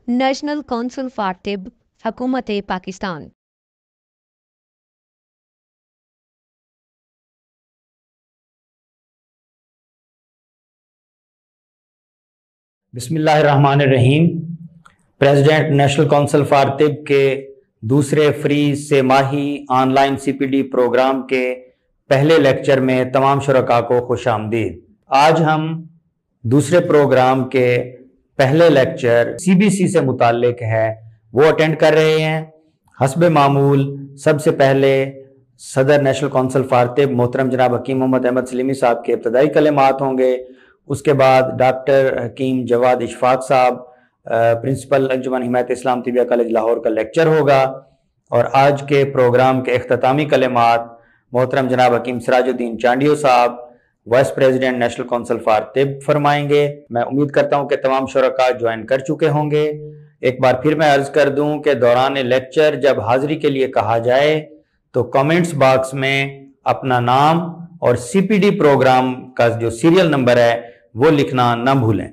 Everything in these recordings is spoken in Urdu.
نیشنل کونسل فار طب، حکومت پاکستان۔ بسم اللہ الرحمن الرحیم۔ پریزیڈنٹ نیشنل کونسل فار طب کے دوسرے فری سے ماہی online C P D program کے پہلے لیکچر میں تمام شرکاء کو خوش آمدید۔ آج ہم دوسرے پروگرام کے پہلے لیکچر سی بی سی سے متعلق ہے وہ اٹینڈ کر رہے ہیں۔ حسب معمول سب سے پہلے صدر نیشنل کونسل فار طب محترم جناب حکیم محمد احمد سلیمی صاحب کے ابتدائی کلمات ہوں گے۔ اس کے بعد ڈاکٹر حکیم جواد اشفاق صاحب پرنسپل انجمن حمایت اسلام طبیہ کالج لاہور کا لیکچر ہوگا، اور آج کے پروگرام کے اختتامی کلمات محترم جناب حکیم سراج الدین چانڈیو صاحب vice president national council for طب فرمائیں گے۔ میں امید کرتا ہوں کہ تمام شرکاء جوائن کر چکے ہوں گے۔ ایک بار پھر میں عرض کر دوں کہ دوران لیکچر جب حاضری کے لیے کہا جائے تو کامنٹس باکس میں اپنا نام اور سی پی ڈی پروگرام کا جو سیریل نمبر ہے وہ لکھنا نہ بھولیں۔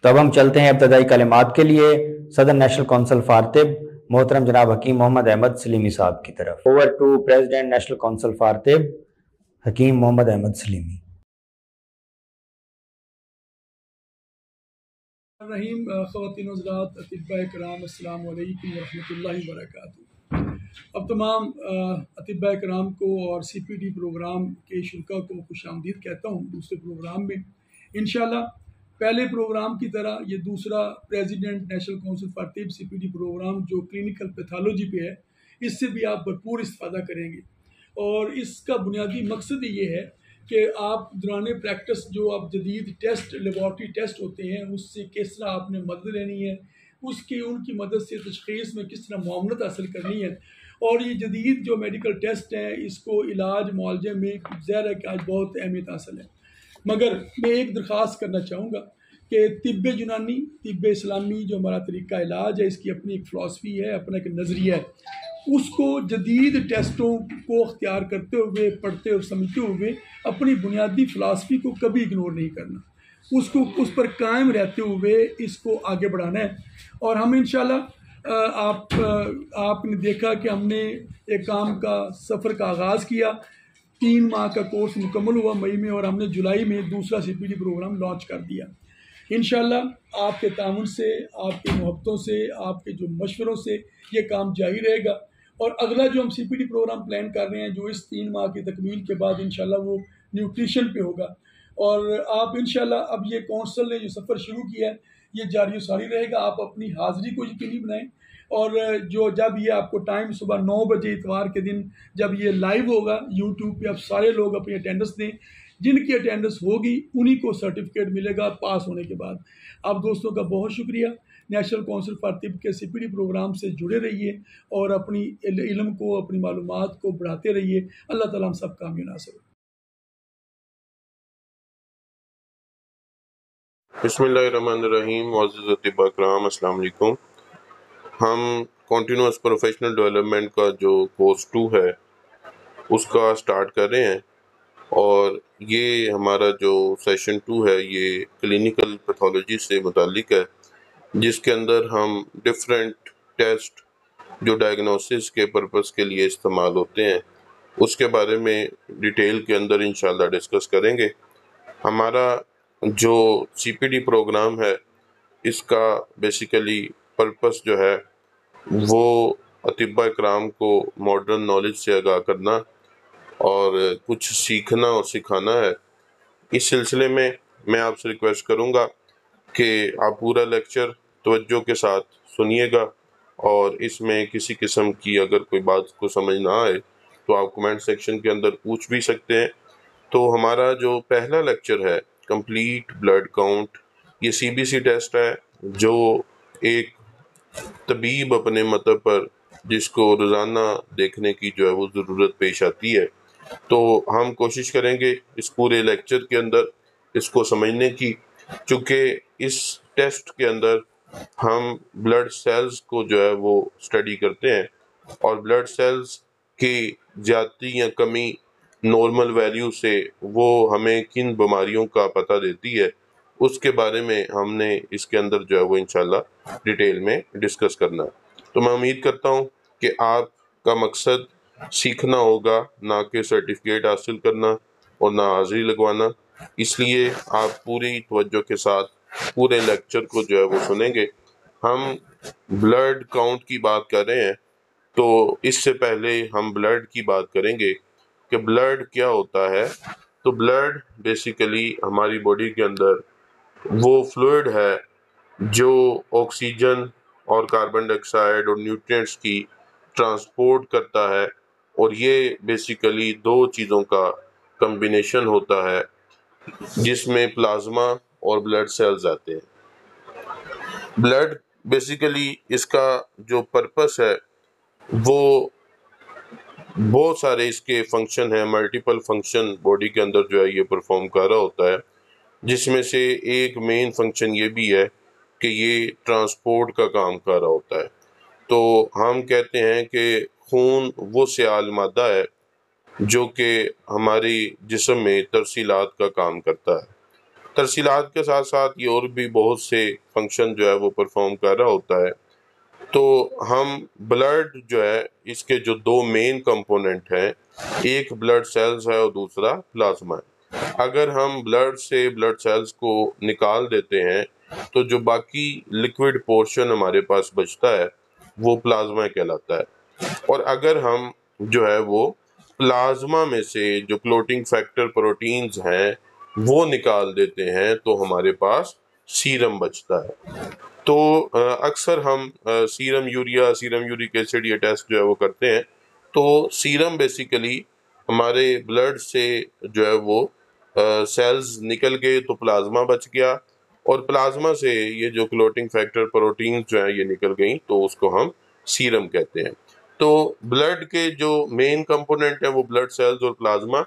تو اب ہم چلتے ہیں ابتدائی کلمات کے لیے صدر نیشنل کونسل فار طب محترم جناب حکیم محمد احمد سلیمی صاحب کی طرف۔ Over to president national council for طب حکیم محمد احمد سلیمی۔ رحیم، خواتین و حضرات، اطباء کرام، السلام علیکم ورحمۃ اللہ وبرکاتہ۔ اب تمام اطباء کرام کو اور سی پی ڈی پروگرام کے شرکاء کو خوش آمدید کہتا ہوں دوسرے پروگرام میں۔ انشاءاللہ پہلے پروگرام کی طرح یہ دوسرا پریزیڈنٹ نیشنل کونسل فار طب سی پی ڈی پروگرام جو کلینکل پیتھالوجی پہ ہے، اس سے بھی آپ بھرپور استفادہ کریں گے، اور اس کا بنیادی مقصد یہ ہے کہ آپ دوران پریکٹس جو اب جدید ٹیسٹ لیبارٹری ٹیسٹ ہوتے ہیں اس سے کس طرح آپ نے مدد لینی ہے، ان کی مدد سے تشخیص میں کس طرح معاونت حاصل کرنی ہے، اور یہ جدید جو میڈیکل ٹیسٹ ہیں اس کو علاج معالجے میں ظاہر ہے کہ آج بہت اہمیت حاصل ہے۔ مگر میں ایک درخواست کرنا چاہوں گا کہ طب یونانی، طب اسلامی جو ہمارا طریقہ علاج ہے، اس کی اپنی ایک فلسفی ہے، اپنا ایک نظریہ ہے، اس کو جدید ٹیسٹوں کو اختیار کرتے ہوئے، پڑھتے اور سمجھتے ہوئے اپنی بنیادی فلسفی کو کبھی اگنور نہیں کرنا، اس پر قائم رہتے ہوئے اس کو آگے بڑھانا ہے۔ اور ہم انشاءاللہ آپ نے دیکھا کہ ہم نے ایک کام کا سفر کا آغاز کیا، 3 ماہ کا کورس مکمل ہوا مئی میں، اور ہم نے جولائی میں دوسرا سی پی ڈی پروگرام لانچ کر دیا۔ انشاءاللہ آپ کے تعاون سے، آپ کی محبتوں سے، آپ کے جو مشوروں سے یہ کام جاری رہے گا، اور اگلا جو ہم سی پی ڈی پروگرام پلان کر رہے ہیں جو اس 3 ماہ کی تکمیل کے بعد انشاءاللہ وہ نیوٹریشن پہ ہوگا، اور آپ انشاءاللہ اب یہ کونسل نے جو سفر شروع کیا ہے یہ جاری و ساری رہے گا۔ آپ اپنی حاضری کو یقینی بنائیں، اور جب یہ آپ کو ٹائم صبح 9 بجے اتوار کے دن جب یہ لائیو ہوگا یوٹیوب پہ، آپ سارے لوگ اپنی اٹینڈنس دیں، جن کی اٹینڈنس ہوگی انہی کو سرٹیفکیٹ ملے گا پاس ہونے کے بعد۔ آپ دوستوں کا بہت شکریہ۔ نیشنل کونسل فار طب کے سی پی ڈی پروگرام سے جڑے رہیے اور اپنی علم کو، اپنی معلومات کو بڑھاتے رہیے۔ اللہ تعالیٰ ہم سب کامیاب ناصر ہو۔ بسم اللہ الرحمن الرحیم۔ معزز اطباء کرام، السلام علیکم۔ ہم کنٹینیوس پروفیشنل ڈیولپمنٹ کا جو کورس 2 ہے اس کا سٹارٹ کر رہے ہیں، اور یہ ہمارا جو سیشن 2 ہے یہ کلینکل پیتھولوجی سے متعلق ہے، جس کے اندر ہم ڈفرینٹ ٹیسٹ جو ڈائگنوسس کے پرپس کے لیے استعمال ہوتے ہیں اس کے بارے میں ڈیٹیل کے اندر انشاءاللہ ڈسکس کریں گے۔ ہمارا جو سی پی ڈی پروگرام ہے اس کا بیسیکلی پرپس جو ہے وہ اطباء کرام کو ماڈرن نالج سے آگاہ کرنا اور کچھ سیکھنا اور سکھانا ہے۔ اس سلسلے میں میں آپ سے ریکویسٹ کروں گا کہ آپ پورا لیکچر توجہ کے ساتھ سنیے گا، اور اس میں کسی قسم کی اگر کوئی بات کو سمجھ نہ آئے تو آپ کمنٹ سیکشن کے اندر پوچھ بھی سکتے ہیں۔ تو ہمارا جو پہلا لیکچر ہے کمپلیٹ بلڈ کاؤنٹ، یہ سی بی سی ٹیسٹ ہے جو ایک طبیب اپنے مطلب پر جس کو روزانہ دیکھنے کی جو ہے وہ ضرورت پیش آتی ہے۔ تو ہم کوشش کریں گے اس پورے لیکچر کے اندر اس کو سمجھنے کی، چونکہ اس ٹیسٹ کے اندر ہم بلڈ سیلز کو جو ہے وہ اسٹڈی کرتے ہیں، اور بلڈ سیلز کی زیادتی یا کمی نارمل ویلیو سے وہ ہمیں کن بیماریوں کا پتہ دیتی ہے، اس کے بارے میں ہم نے اس کے اندر جو ہے وہ انشاءاللہ ڈیٹیل میں ڈسکس کرنا ہے۔ تو میں امید کرتا ہوں کہ آپ کا مقصد سیکھنا ہوگا، نہ کہ سرٹیفکیٹ حاصل کرنا اور نہ حاضری لگوانا، اس لیے آپ پوری توجہ کے ساتھ پورے لیکچر کو جو ہے وہ سنیں گے۔ ہم بلڈ کاؤنٹ کی بات کر رہے ہیں، تو اس سے پہلے ہم بلڈ کی بات کریں گے کہ بلڈ کیا ہوتا ہے۔ تو بلڈ بیسیکلی ہماری باڈی کے اندر وہ فلوئڈ ہے جو آکسیجن اور کاربن ڈائی آکسائڈ اور نیوٹرینٹس کی ٹرانسپورٹ کرتا ہے، اور یہ بیسیکلی دو چیزوں کا کمبینیشن ہوتا ہے جس میں پلازما اور بلڈ سیلز آتے ہیں۔ بلڈ بیسیکلی اس کا جو پرپس ہے وہ بہت سارے اس کے فنکشن ہیں، ملٹیپل فنکشن باڈی کے اندر جو ہے یہ پرفارم کر رہا ہوتا ہے، جس میں سے ایک مین فنکشن یہ بھی ہے کہ یہ ٹرانسپورٹ کا کام کر رہا ہوتا ہے۔ تو ہم کہتے ہیں کہ خون وہ سیال مادہ ہے جو کہ ہماری جسم میں ترسیلات کا کام کرتا ہے۔ ترسیلات کے ساتھ ساتھ یہ اور بھی بہت سے فنکشن جو ہے وہ پرفارم کر رہا ہوتا ہے۔ تو ہم بلڈ جو ہے اس کے جو دو مین کمپوننٹ ہیں، ایک بلڈ سیلز ہے اور دوسرا پلازما ہے۔ اگر ہم بلڈ سے بلڈ سیلز کو نکال دیتے ہیں تو جو باقی لکوڈ پورشن ہمارے پاس بچتا ہے وہ پلازما کہلاتا ہے، اور اگر ہم جو ہے وہ پلازما میں سے جو کلوٹنگ فیکٹر پروٹینز ہیں وہ نکال دیتے ہیں تو ہمارے پاس سیرم بچتا ہے۔ تو اکثر ہم serum urea, serum uric acid یہ ٹیسٹ جو ہے وہ کرتے ہیں۔ تو سیرم بیسیکلی ہمارے بلڈ سے جو ہے وہ سیلز نکل گئے تو پلازما بچ گیا، اور پلازما سے یہ جو کلوٹنگ فیکٹر پروٹینز جو ہیں یہ نکل گئیں تو اس کو ہم سیرم کہتے ہیں۔ تو بلڈ کے جو مین کمپوننٹ ہیں وہ بلڈ سیلز اور پلازما،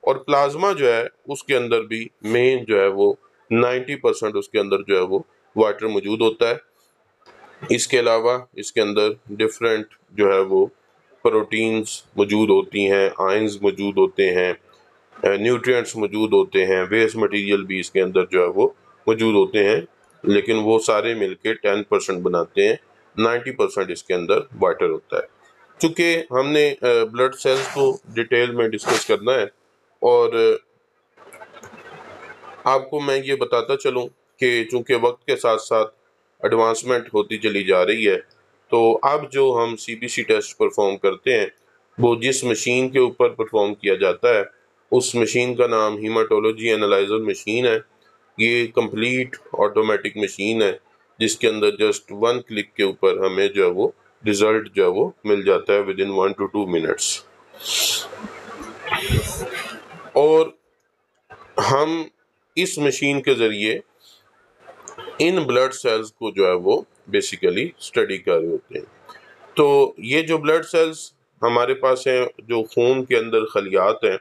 اور پلازما جو ہے اس کے اندر بھی مین جو ہے وہ 90% اس کے اندر جو ہے وہ واٹر موجود ہوتا ہے۔ اس کے علاوہ اس کے اندر ڈفرینٹ جو ہے وہ پروٹینز موجود ہوتی ہیں، آئنز موجود ہوتے ہیں، نیوٹرینٹس موجود ہوتے ہیں، ویسٹ مٹیریل بھی اس کے اندر جو ہے وہ موجود ہوتے ہیں، لیکن وہ سارے مل کے 10% بناتے ہیں، 90% اس کے اندر واٹر ہوتا ہے۔ چونکہ ہم نے بلڈ سیلز کو ڈیٹیل میں ڈسکس کرنا ہے، اور آپ کو میں یہ بتاتا چلوں کہ چونکہ وقت کے ساتھ ساتھ ایڈوانسمنٹ ہوتی چلی جا رہی ہے، تو اب جو ہم C B C test perform کرتے ہیں وہ جس مشین کے اوپر پرفارم کیا جاتا ہے اس مشین کا نام ہیماٹولوجی انالائزر مشین ہے۔ یہ کمپلیٹ آٹومیٹک مشین ہے جس کے اندر جسٹ 1 کلک کے اوپر ہمیں جو ہے وہ ریزلٹ جو ہے وہ مل جاتا ہے ودن 1 to 2 منٹس، اور ہم اس مشین کے ذریعے ان بلڈ سیلز کو جو ہے وہ بیسیکلی اسٹڈی کر رہے ہوتے ہیں۔ تو یہ جو بلڈ سیلز ہمارے پاس ہیں، جو خون کے اندر خلیات ہیں،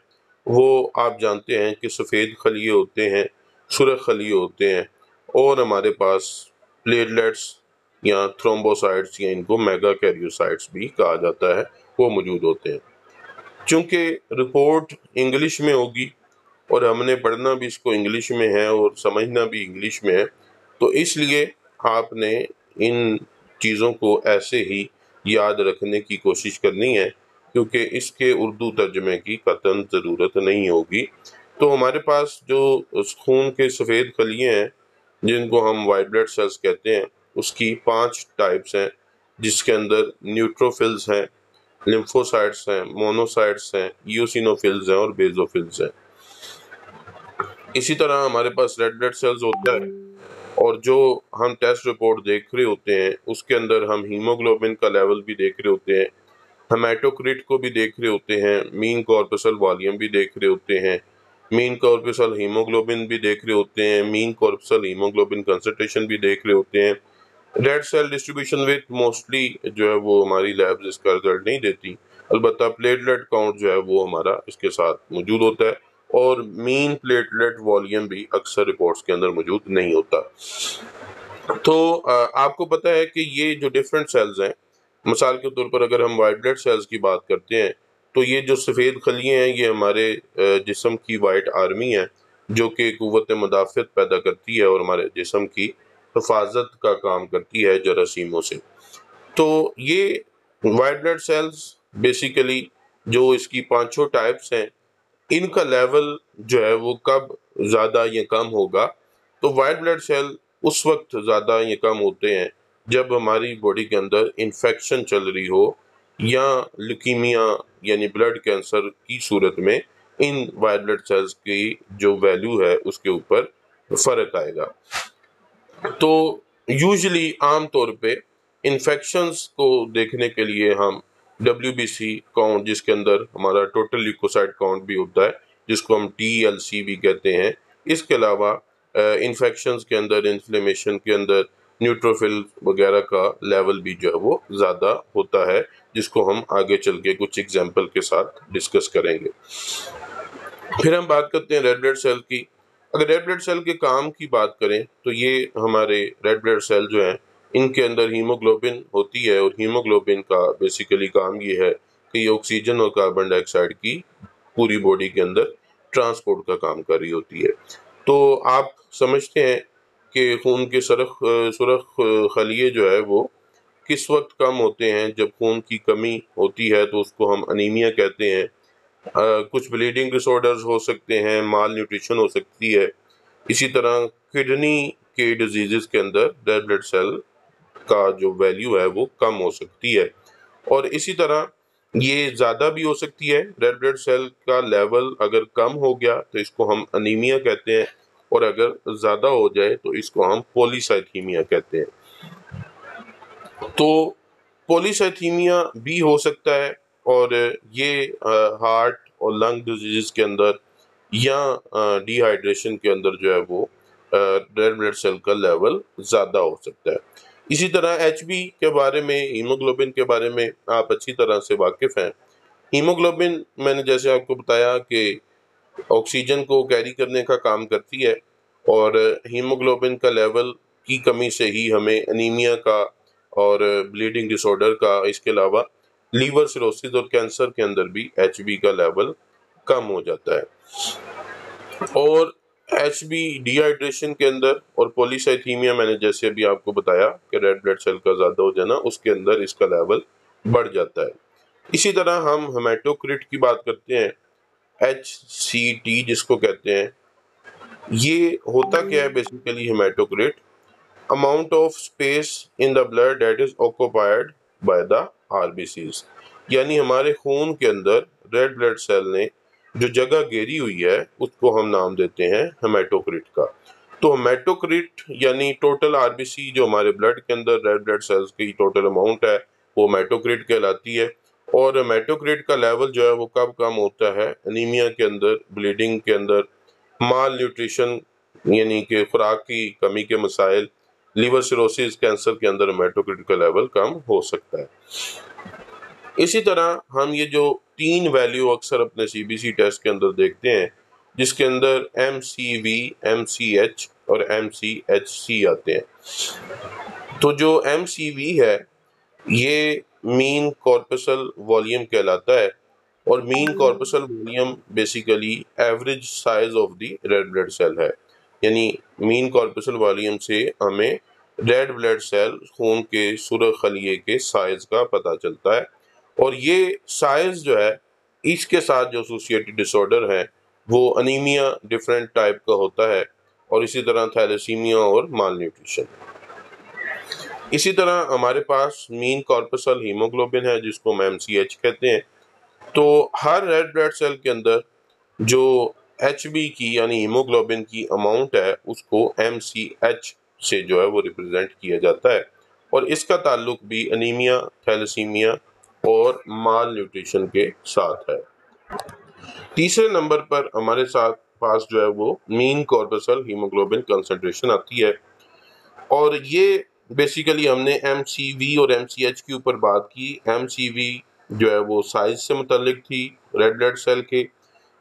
وہ آپ جانتے ہیں کہ سفید خلیے ہوتے ہیں، سرخ خلیے ہوتے ہیں، اور ہمارے پاس پلیٹلیٹس یا تھرومبوسائٹس یا ان کو میگا کیریوسائٹس بھی کہا جاتا ہے، وہ موجود ہوتے ہیں۔ چونکہ رپورٹ انگلش میں ہوگی اور ہم نے پڑھنا بھی اس کو انگلش میں ہے اور سمجھنا بھی انگلش میں ہے، تو اس لیے آپ نے ان چیزوں کو ایسے ہی یاد رکھنے کی کوشش کرنی ہے، کیونکہ اس کے اردو ترجمے کی قطعاً ضرورت نہیں ہوگی۔ تو ہمارے پاس جو خون کے سفید خلیے ہیں جن کو ہم وائٹ بلڈ سیلز کہتے ہیں، اس کی 5 ٹائپس ہیں، جس کے اندر نیوٹروفلز ہیں، لمفوسائٹس ہیں، مونوسائٹس ہیں، ایوسینوفلز ہیں اور بیزوفلز ہیں۔ اسی طرح ہمارے پاس ریڈ بلڈ سیلز ہوتا ہے، اور جو ہم ٹیسٹ رپورٹ دیکھ رہے ہوتے ہیں اس کے اندر ہم ہیموگلوبن کا لیول بھی دیکھ رہے ہوتے ہیں، ہیماٹوکریٹ کو بھی دیکھ رہے ہوتے ہیں، مین کارپسل والیوم بھی دیکھ رہے ہوتے ہیں، مین کارپسل ہیموگلوبن بھی دیکھ رہے ہوتے ہیں، مین کارپسل ہیموگلوبن کنسنٹریشن بھی دیکھ رہے ہوتے ہیں۔ Red cell distribution with mostly جو ہے وہ ہماری لیبز اس کا رزلٹ نہیں دیتی، البتہ پلیٹلیٹ کاؤنٹ جو ہے وہ ہمارا اس کے ساتھ موجود ہوتا ہے، اور مین پلیٹلیٹ والیوم بھی اکثر رپورٹس کے اندر موجود نہیں ہوتا۔ تو آپ کو پتہ ہے کہ یہ جو ڈفرینٹ سیلز ہیں، مثال کے طور پر اگر ہم وائٹ بلڈ سیلز کی بات کرتے ہیں تو یہ جو سفید خلیے ہیں یہ ہمارے جسم کی وائٹ آرمی ہے، جو کہ قوت مدافعت پیدا کرتی ہے اور ہمارے جسم کی حفاظت کا کام کرتی ہے جراثیموں سے۔ تو یہ وائٹ بلڈ سیلز بیسیکلی جو اس کی پانچوں ٹائپس ہیں، ان کا لیول جو ہے وہ کب زیادہ یا کم ہوگا؟ تو وائٹ بلڈ سیل اس وقت زیادہ یا کم ہوتے ہیں جب ہماری باڈی کے اندر انفیکشن چل رہی ہو یا لیوکیمیا یعنی بلڈ کینسر کی صورت میں ان وائٹ بلڈ سیلز کی جو ویلیو ہے اس کے اوپر فرق آئے گا۔ تو یوزلی عام طور پہ انفیکشنز کو دیکھنے کے لیے ہم WBC کاؤنٹ، جس کے اندر ہمارا ٹوٹل لیوکوسائٹ کاؤنٹ بھی ہوتا ہے، جس کو ہم TLC بھی کہتے ہیں، اس کے علاوہ انفیکشنز کے اندر، انفلیمیشن کے اندر نیوٹروفل وغیرہ کا لیول بھی جو ہے وہ زیادہ ہوتا ہے، جس کو ہم آگے چل کے کچھ ایگزامپل کے ساتھ ڈسکس کریں گے۔ پھر ہم بات کرتے ہیں ریڈ بلڈ سیل کی۔ اگر ریڈ بلڈ سیل کے کام کی بات کریں تو یہ ہمارے ریڈ بلڈ سیل جو ہیں ان کے اندر ہیموگلوبن ہوتی ہے، اور ہیموگلوبن کا بیسیکلی کام یہ ہے کہ یہ آکسیجن اور کاربن ڈائی آکسائڈ کی پوری باڈی کے اندر ٹرانسپورٹ کا کام کر رہی ہوتی ہے۔ تو آپ سمجھتے ہیں کہ خون کے سرخ خلیے جو ہے وہ کس وقت کم ہوتے ہیں؟ جب خون کی کمی ہوتی ہے تو اس کو ہم انیمیا کہتے ہیں۔ کچھ بلیڈنگ ڈس آرڈرز ہو سکتے ہیں، مال نیوٹریشن ہو سکتی ہے۔ اسی طرح کڈنی کے ڈیزیزز کے اندر ریڈ بلڈ سیل کا جو ویلیو ہے وہ کم ہو سکتی ہے، اور اسی طرح یہ زیادہ بھی ہو سکتی ہے۔ ریڈ بلڈ سیل کا لیول اگر کم ہو گیا تو اس کو ہم انیمیا کہتے ہیں، اور اگر زیادہ ہو جائے تو اس کو ہم پولیسائتھیمیا کہتے ہیں۔ تو پولیسائتھیمیا بھی ہو سکتا ہے، اور یہ ہارٹ اور لنگ ڈیزیز کے اندر یا ڈی ہائیڈریشن کے اندر جو ہے وہ ریڈ بلڈ سیل کا لیول زیادہ ہو سکتا ہے۔ اسی طرح HB کے بارے میں، ہیموگلوبن کے بارے میں آپ اچھی طرح سے واقف ہیں۔ ہیموگلوبن میں نے جیسے آپ کو بتایا کہ آکسیجن کو کیری کرنے کا کام کرتی ہے، اور ہیموگلوبن کا لیول کی کمی سے ہی ہمیں انیمیا کا اور بلیڈنگ ڈس آرڈر کا، اس کے علاوہ لیور سروسز اور کینسر کے اندر بھی HB کا لیول کم ہو جاتا ہے۔ اور HB ڈی ہائیڈریشن کے اندر اور پولیسائتھیمیا میں نے جیسے ابھی آپ کو بتایا کہ ریڈ بلڈ سیل کا زیادہ ہو جانا، اس کے اندر اس کا لیول بڑھ جاتا ہے۔ اسی طرح ہم ہیمیٹوکریٹ کی بات کرتے ہیں، HCT جس کو کہتے ہیں۔ یہ ہوتا کیا ہے basically ہیمیٹوکریٹ؟ amount of space in the blood that is occupied by the RBCs، یعنی ہمارے خون کے اندر ریڈ بلڈ سیل نے جو جگہ گھیری ہوئی ہے اس کو ہم نام دیتے ہیں ہیمیٹوکریٹ کا۔ تو ہیمیٹوکریٹ یعنی ٹوٹل RBC جو ہمارے بلڈ کے اندر ریڈ بلڈ سیلز کی ٹوٹل اماؤنٹ ہے وہ ہیمیٹوکریٹ کہلاتی ہے، اور ہیمیٹوکریٹ کا لیول جو ہے وہ کب کم ہوتا ہے؟ انیمیا کے اندر، بلیڈنگ کے اندر، مال نیوٹریشن یعنی کہ خوراک کی کمی کے مسائل، لیور سیروسز، کینسر کے اندر ہیمیٹوکریٹ کا لیول کم ہو سکتا ہے۔ اسی طرح ہم یہ جو 3 ویلیو اکثر اپنے CBC ٹیسٹ کے اندر دیکھتے ہیں، جس کے اندر MCV، MCH اور MCHC آتے ہیں۔ تو جو MCV ہے یہ مین کارپسل والیوم کہلاتا ہے، اور mean corpuscular volume basically average size of the red blood cell ہے، یعنی مین کارپسل والیوم سے ہمیں ریڈ بلڈ سیل خون کے سرخ خلیے کے سائز کا پتہ چلتا ہے، اور یہ سائز جو ہے اس کے ساتھ جو ایسوسیٹڈ ڈس آرڈر ہے وہ انیمیا ڈفرینٹ ٹائپ کا ہوتا ہے، اور اسی طرح تھیلیسیمیا اور مال نیوٹریشن۔ اسی طرح ہمارے پاس مین کارپسل ہیموگلوبن ہے جس کو ہم MCH کہتے ہیں۔ تو ہر ریڈ بلڈ سیل کے اندر جو HB کی یعنی ہیموگلوبن کی اماؤنٹ ہے اس کو MCH سے جو ہے وہ ریپرزینٹ کیا جاتا ہے، اور اس کا تعلق بھی انیمیا، تھیلیسیمیا اور مال نیوٹریشن کے ساتھ ہے۔ تیسرے نمبر پر ہمارے پاس جو ہے وہ مین کارپسل ہیموگلوبن کنسنٹریشن آتی ہے، اور یہ بیسیکلی ہم نے MCV اور MCH کے اوپر بات کی۔ MCV جو ہے وہ سائز سے متعلق تھی ریڈ بلڈ سیل کے،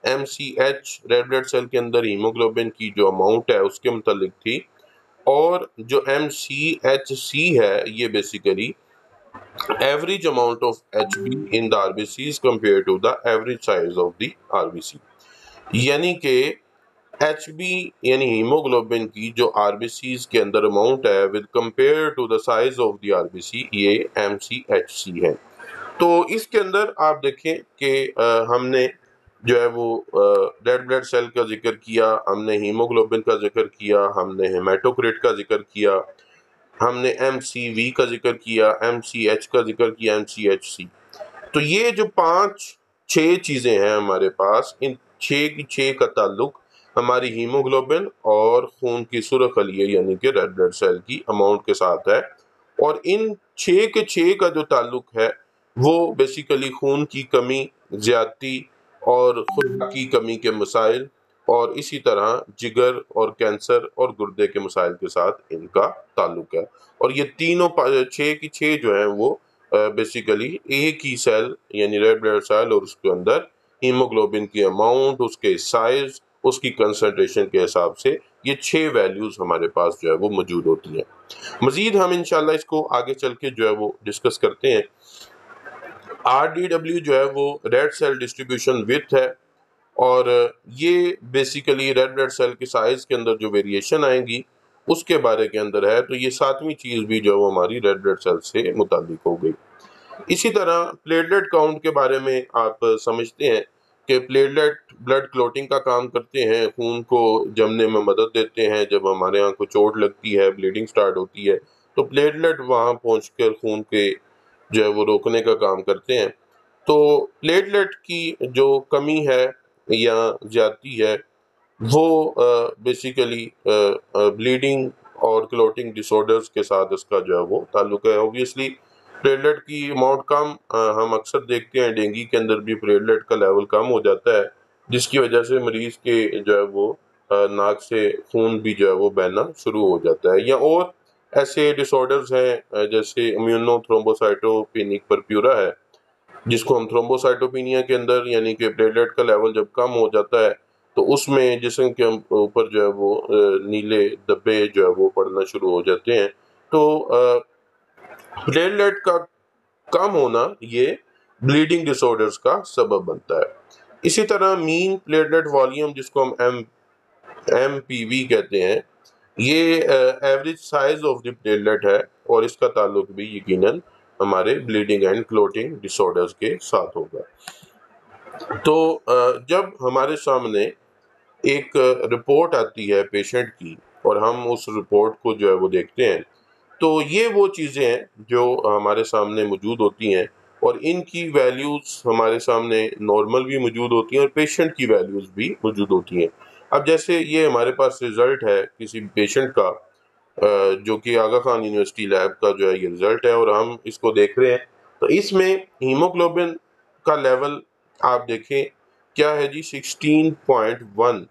MCH ریڈ بلڈ سیل کے اندر ہیموگلوبن کی جو اماؤنٹ ہے اس کے متعلق تھی، اور جو MCHC ہے یہ basically average amount of HB in the RBCs compared to the average size of the RBC، یعنی کہ ایچ بی یعنی ہیموگلوبن کی جو آر بی سیز کے اندر اماؤنٹ ہے with compare to the size of the R B C, یہ ایم سی ایچ سی ہے۔ تو اس کے اندر آپ دیکھیں کہ ہم نے جو ہے وہ ریڈ بلڈ سیل کا ذکر کیا، ہم نے ہیموگلوبن کا ذکر کیا، ہم نے ہیمیٹوکریٹ کا ذکر کیا، ہم نے ایم سی وی کا ذکر کیا، ایم سی ایچ کا ذکر کیا، ایم سی ایچ سی۔ تو یہ جو 5-6 چیزیں ہیں ہمارے پاس، ان 6 کی 6 کا تعلق ہماری ہیموگلوبن اور خون کی سرخ خلیے یعنی کہ ریڈ بلڈ سیل کی اماؤنٹ کے ساتھ ہے، اور ان 6 کے 6 کا جو تعلق ہے وہ بیسیکلی خون کی کمی، زیادتی اور خوراک کی کمی کے مسائل، اور اسی طرح جگر اور کینسر اور گردے کے مسائل کے ساتھ ان کا تعلق ہے۔ اور یہ تینوں 6 کی 6 جو ہیں وہ بیسیکلی ایک ہی سیل یعنی ریڈ بلڈ سیل اور اس کے اندر ہیموگلوبن کی اماؤنٹ، اس کے سائز، اس کی کنسنٹریشن کے حساب سے یہ 6 ویلیوز ہمارے پاس جو ہے وہ موجود ہوتی ہیں۔ مزید ہم انشاءاللہ اس کو آگے چل کے جو ہے وہ ڈسکس کرتے ہیں۔ آر ڈی ڈبلیو جو ہے وہ ریڈ سیل ڈسٹریبیوشن وڈتھ ہے، اور یہ بیسیکلی ریڈ بلڈ سیل کے سائز کے اندر جو ویریشن آئیں گی اس کے بارے کے اندر ہے۔ تو یہ 7ویں چیز بھی جو ہے وہ ہماری ریڈ بلڈ سیل سے متعلق ہو گئی۔ اسی طرح پلیٹلیٹ کاؤنٹ کے بارے میں آپ سمجھتے ہیں کہ پلیٹلیٹ بلڈ کلوٹنگ کا کام کرتے ہیں، خون کو جمنے میں مدد دیتے ہیں۔ جب ہمارے یہاں کو چوٹ لگتی ہے، بلیڈنگ سٹارٹ ہوتی ہے، تو پلیٹلیٹ وہاں پہنچ کر خون کے جو ہے وہ روکنے کا کام کرتے ہیں۔ تو پلیٹلیٹ کی جو کمی ہے یا زیادتی ہے وہ بیسیکلی بلیڈنگ اور کلوٹنگ ڈس آرڈرز کے ساتھ اس کا جو ہے وہ تعلق ہے۔ اوبویسلی پلیٹلیٹ کی اماؤنٹ کم ہم اکثر دیکھتے ہیں ڈینگی کے اندر بھی پلیٹلیٹ کا لیول کم ہو جاتا ہے، جس کی وجہ سے مریض کے جو ہے وہ ناک سے خون بھی جو ہے وہ بہنا شروع ہو جاتا ہے۔ یا اور ایسے ڈس آرڈرز ہیں جیسے امیونو تھرومبوسائٹوپینک پرپیورا ہے، جس کو ہم تھرومبوسائٹوپینیا کے اندر یعنی کہ پلیٹلیٹ کا لیول جب کم ہو جاتا ہے تو اس میں جسم کے اوپر جو ہے وہ نیلے دبے جو ہے وہ پڑنا شروع ہو جاتے ہیں۔ تو پلیٹلیٹ کا کم ہونا یہ بلیڈنگ ڈس آرڈرز کا سبب بنتا ہے۔ اسی طرح مین پلیٹلیٹ والیوم جس کو ہم ایم پی وی کہتے ہیں، یہ average size of the platelet ہے، اور اس کا تعلق بھی یقیناً ہمارے bleeding and clotting disorders کے ساتھ ہوگا۔ تو جب ہمارے سامنے ایک رپورٹ آتی ہے پیشنٹ کی اور ہم اس رپورٹ کو جو ہے وہ دیکھتے ہیں، تو یہ وہ چیزیں ہیں جو ہمارے سامنے موجود ہوتی ہیں، اور ان کی ویلیوز ہمارے سامنے نارمل بھی موجود ہوتی ہیں اور پیشنٹ کی ویلیوز بھی موجود ہوتی ہیں۔ اب جیسے یہ ہمارے پاس ریزلٹ ہے کسی پیشنٹ کا جو کہ آغا خان یونیورسٹی لیب کا جو ہے یہ ریزلٹ ہے، اور ہم اس کو دیکھ رہے ہیں، تو اس میں ہیموگلوبن کا لیول آپ دیکھیں کیا ہے جی، 16.1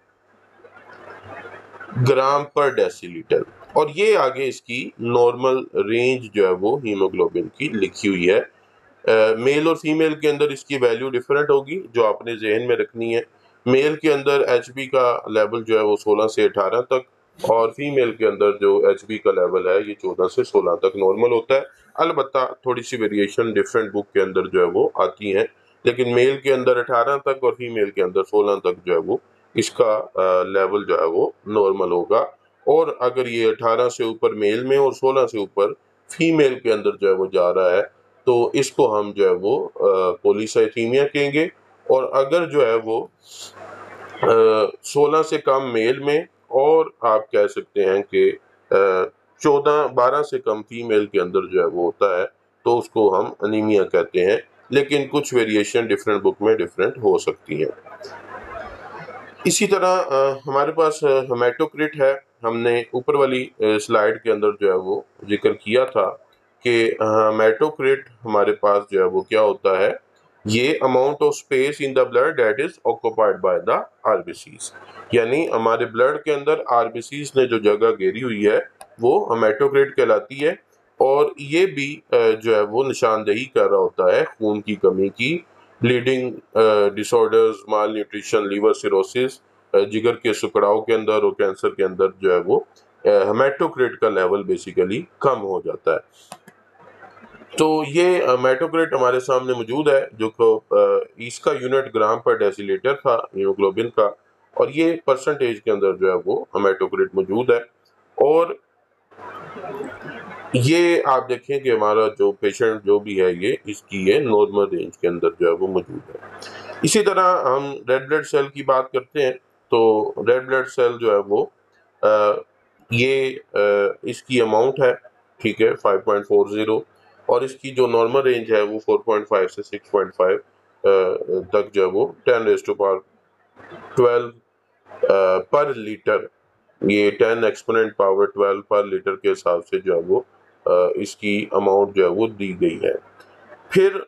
گرام پر ڈیسی لیٹر، اور یہ آگے اس کی نارمل رینج جو ہے وہ ہیموگلوبن کی لکھی ہوئی ہے۔ میل اور فیمیل کے اندر اس کی ویلیو ڈیفرنٹ ہوگی جو آپ نے ذہن میں رکھنی ہے۔ میل کے اندر ایچ بی کا لیول جو ہے وہ 16 سے 18 تک، اور فیمیل کے اندر جو ایچ بی کا لیول ہے یہ 14 سے 16 تک نارمل ہوتا ہے۔ البتہ تھوڑی سی ویریشن ڈیفرنٹ بک کے اندر جو ہے وہ آتی ہیں، لیکن میل کے اندر 18 تک اور فیمیل کے اندر 16 تک جو ہے وہ اس کا لیول جو ہے وہ نارمل ہوگا۔ اور اگر یہ 18 سے اوپر میل میں اور 16 سے اوپر فیمیل کے اندر جو ہے وہ جا رہا ہے تو اس کو ہم جو ہے وہ پولیسائتھیمیا کہیں گے، اور اگر جو ہے وہ 16 سے کم میل میں اور آپ کہہ سکتے ہیں کہ 12 سے کم فیمیل کے اندر جو ہے وہ ہوتا ہے تو اس کو ہم انیمیا کہتے ہیں، لیکن کچھ ویریشن ڈیفرنٹ بک میں ڈیفرنٹ ہو سکتی ہیں۔ اسی طرح ہمارے پاس ہیمیٹوکریٹ ہے، ہم نے اوپر والی سلائیڈ کے اندر جو ہے وہ ذکر کیا تھا کہ ہیمیٹوکریٹ ہمارے پاس جو ہے وہ کیا ہوتا ہے، یہ amount of space in the blood that is occupied by the R B Cs, یعنی ہمارے بلڈ کے اندر آر بی سیز نے جو جگہ گھیری ہوئی ہے وہ ہیمیٹوکریٹ کہلاتی ہے، اور یہ بھی جو ہے وہ نشاندہی کر رہا ہوتا ہے خون کی کمی کی، بلیڈنگ ڈس آرڈرز، مال نیوٹریشن، لیور سیروسس، جگر کے سکڑاؤ کے اندر اور کینسر کے اندر جو ہے وہ ہیمیٹوکریٹ کا لیول بیسیکلی کم ہو جاتا ہے۔ تو یہ ہیمیٹوکریٹ ہمارے سامنے موجود ہے جو کہ اس کا یونٹ گرام پر ڈیسی لیٹر تھا ہیموگلوبن کا، اور یہ پرسنٹیج کے اندر جو ہے وہ ہیماٹوکریٹ موجود ہے. اور یہ آپ دیکھیں کہ ہمارا جو پیشنٹ جو بھی ہے یہ اس کی یہ نارمل رینج کے اندر جو ہے وہ موجود ہے. اسی طرح ہم ریڈ بلڈ سیل کی بات کرتے ہیں تو ریڈ بلڈ سیل جو ہے وہ یہ اس کی اماؤنٹ ہے, ٹھیک ہے, 5.40, اور اس کی جو نارمل رینج ہے وہ 4.5 سے 6.5 تک جو ہے وہ 10⁻12 پر لیٹر, یہ 10 ایکسپوننٹ پاور 12 پر لیٹر کے حساب سے جو ہے وہ اس کی اماؤنٹ جو ہے وہ دی گئی ہے. پھر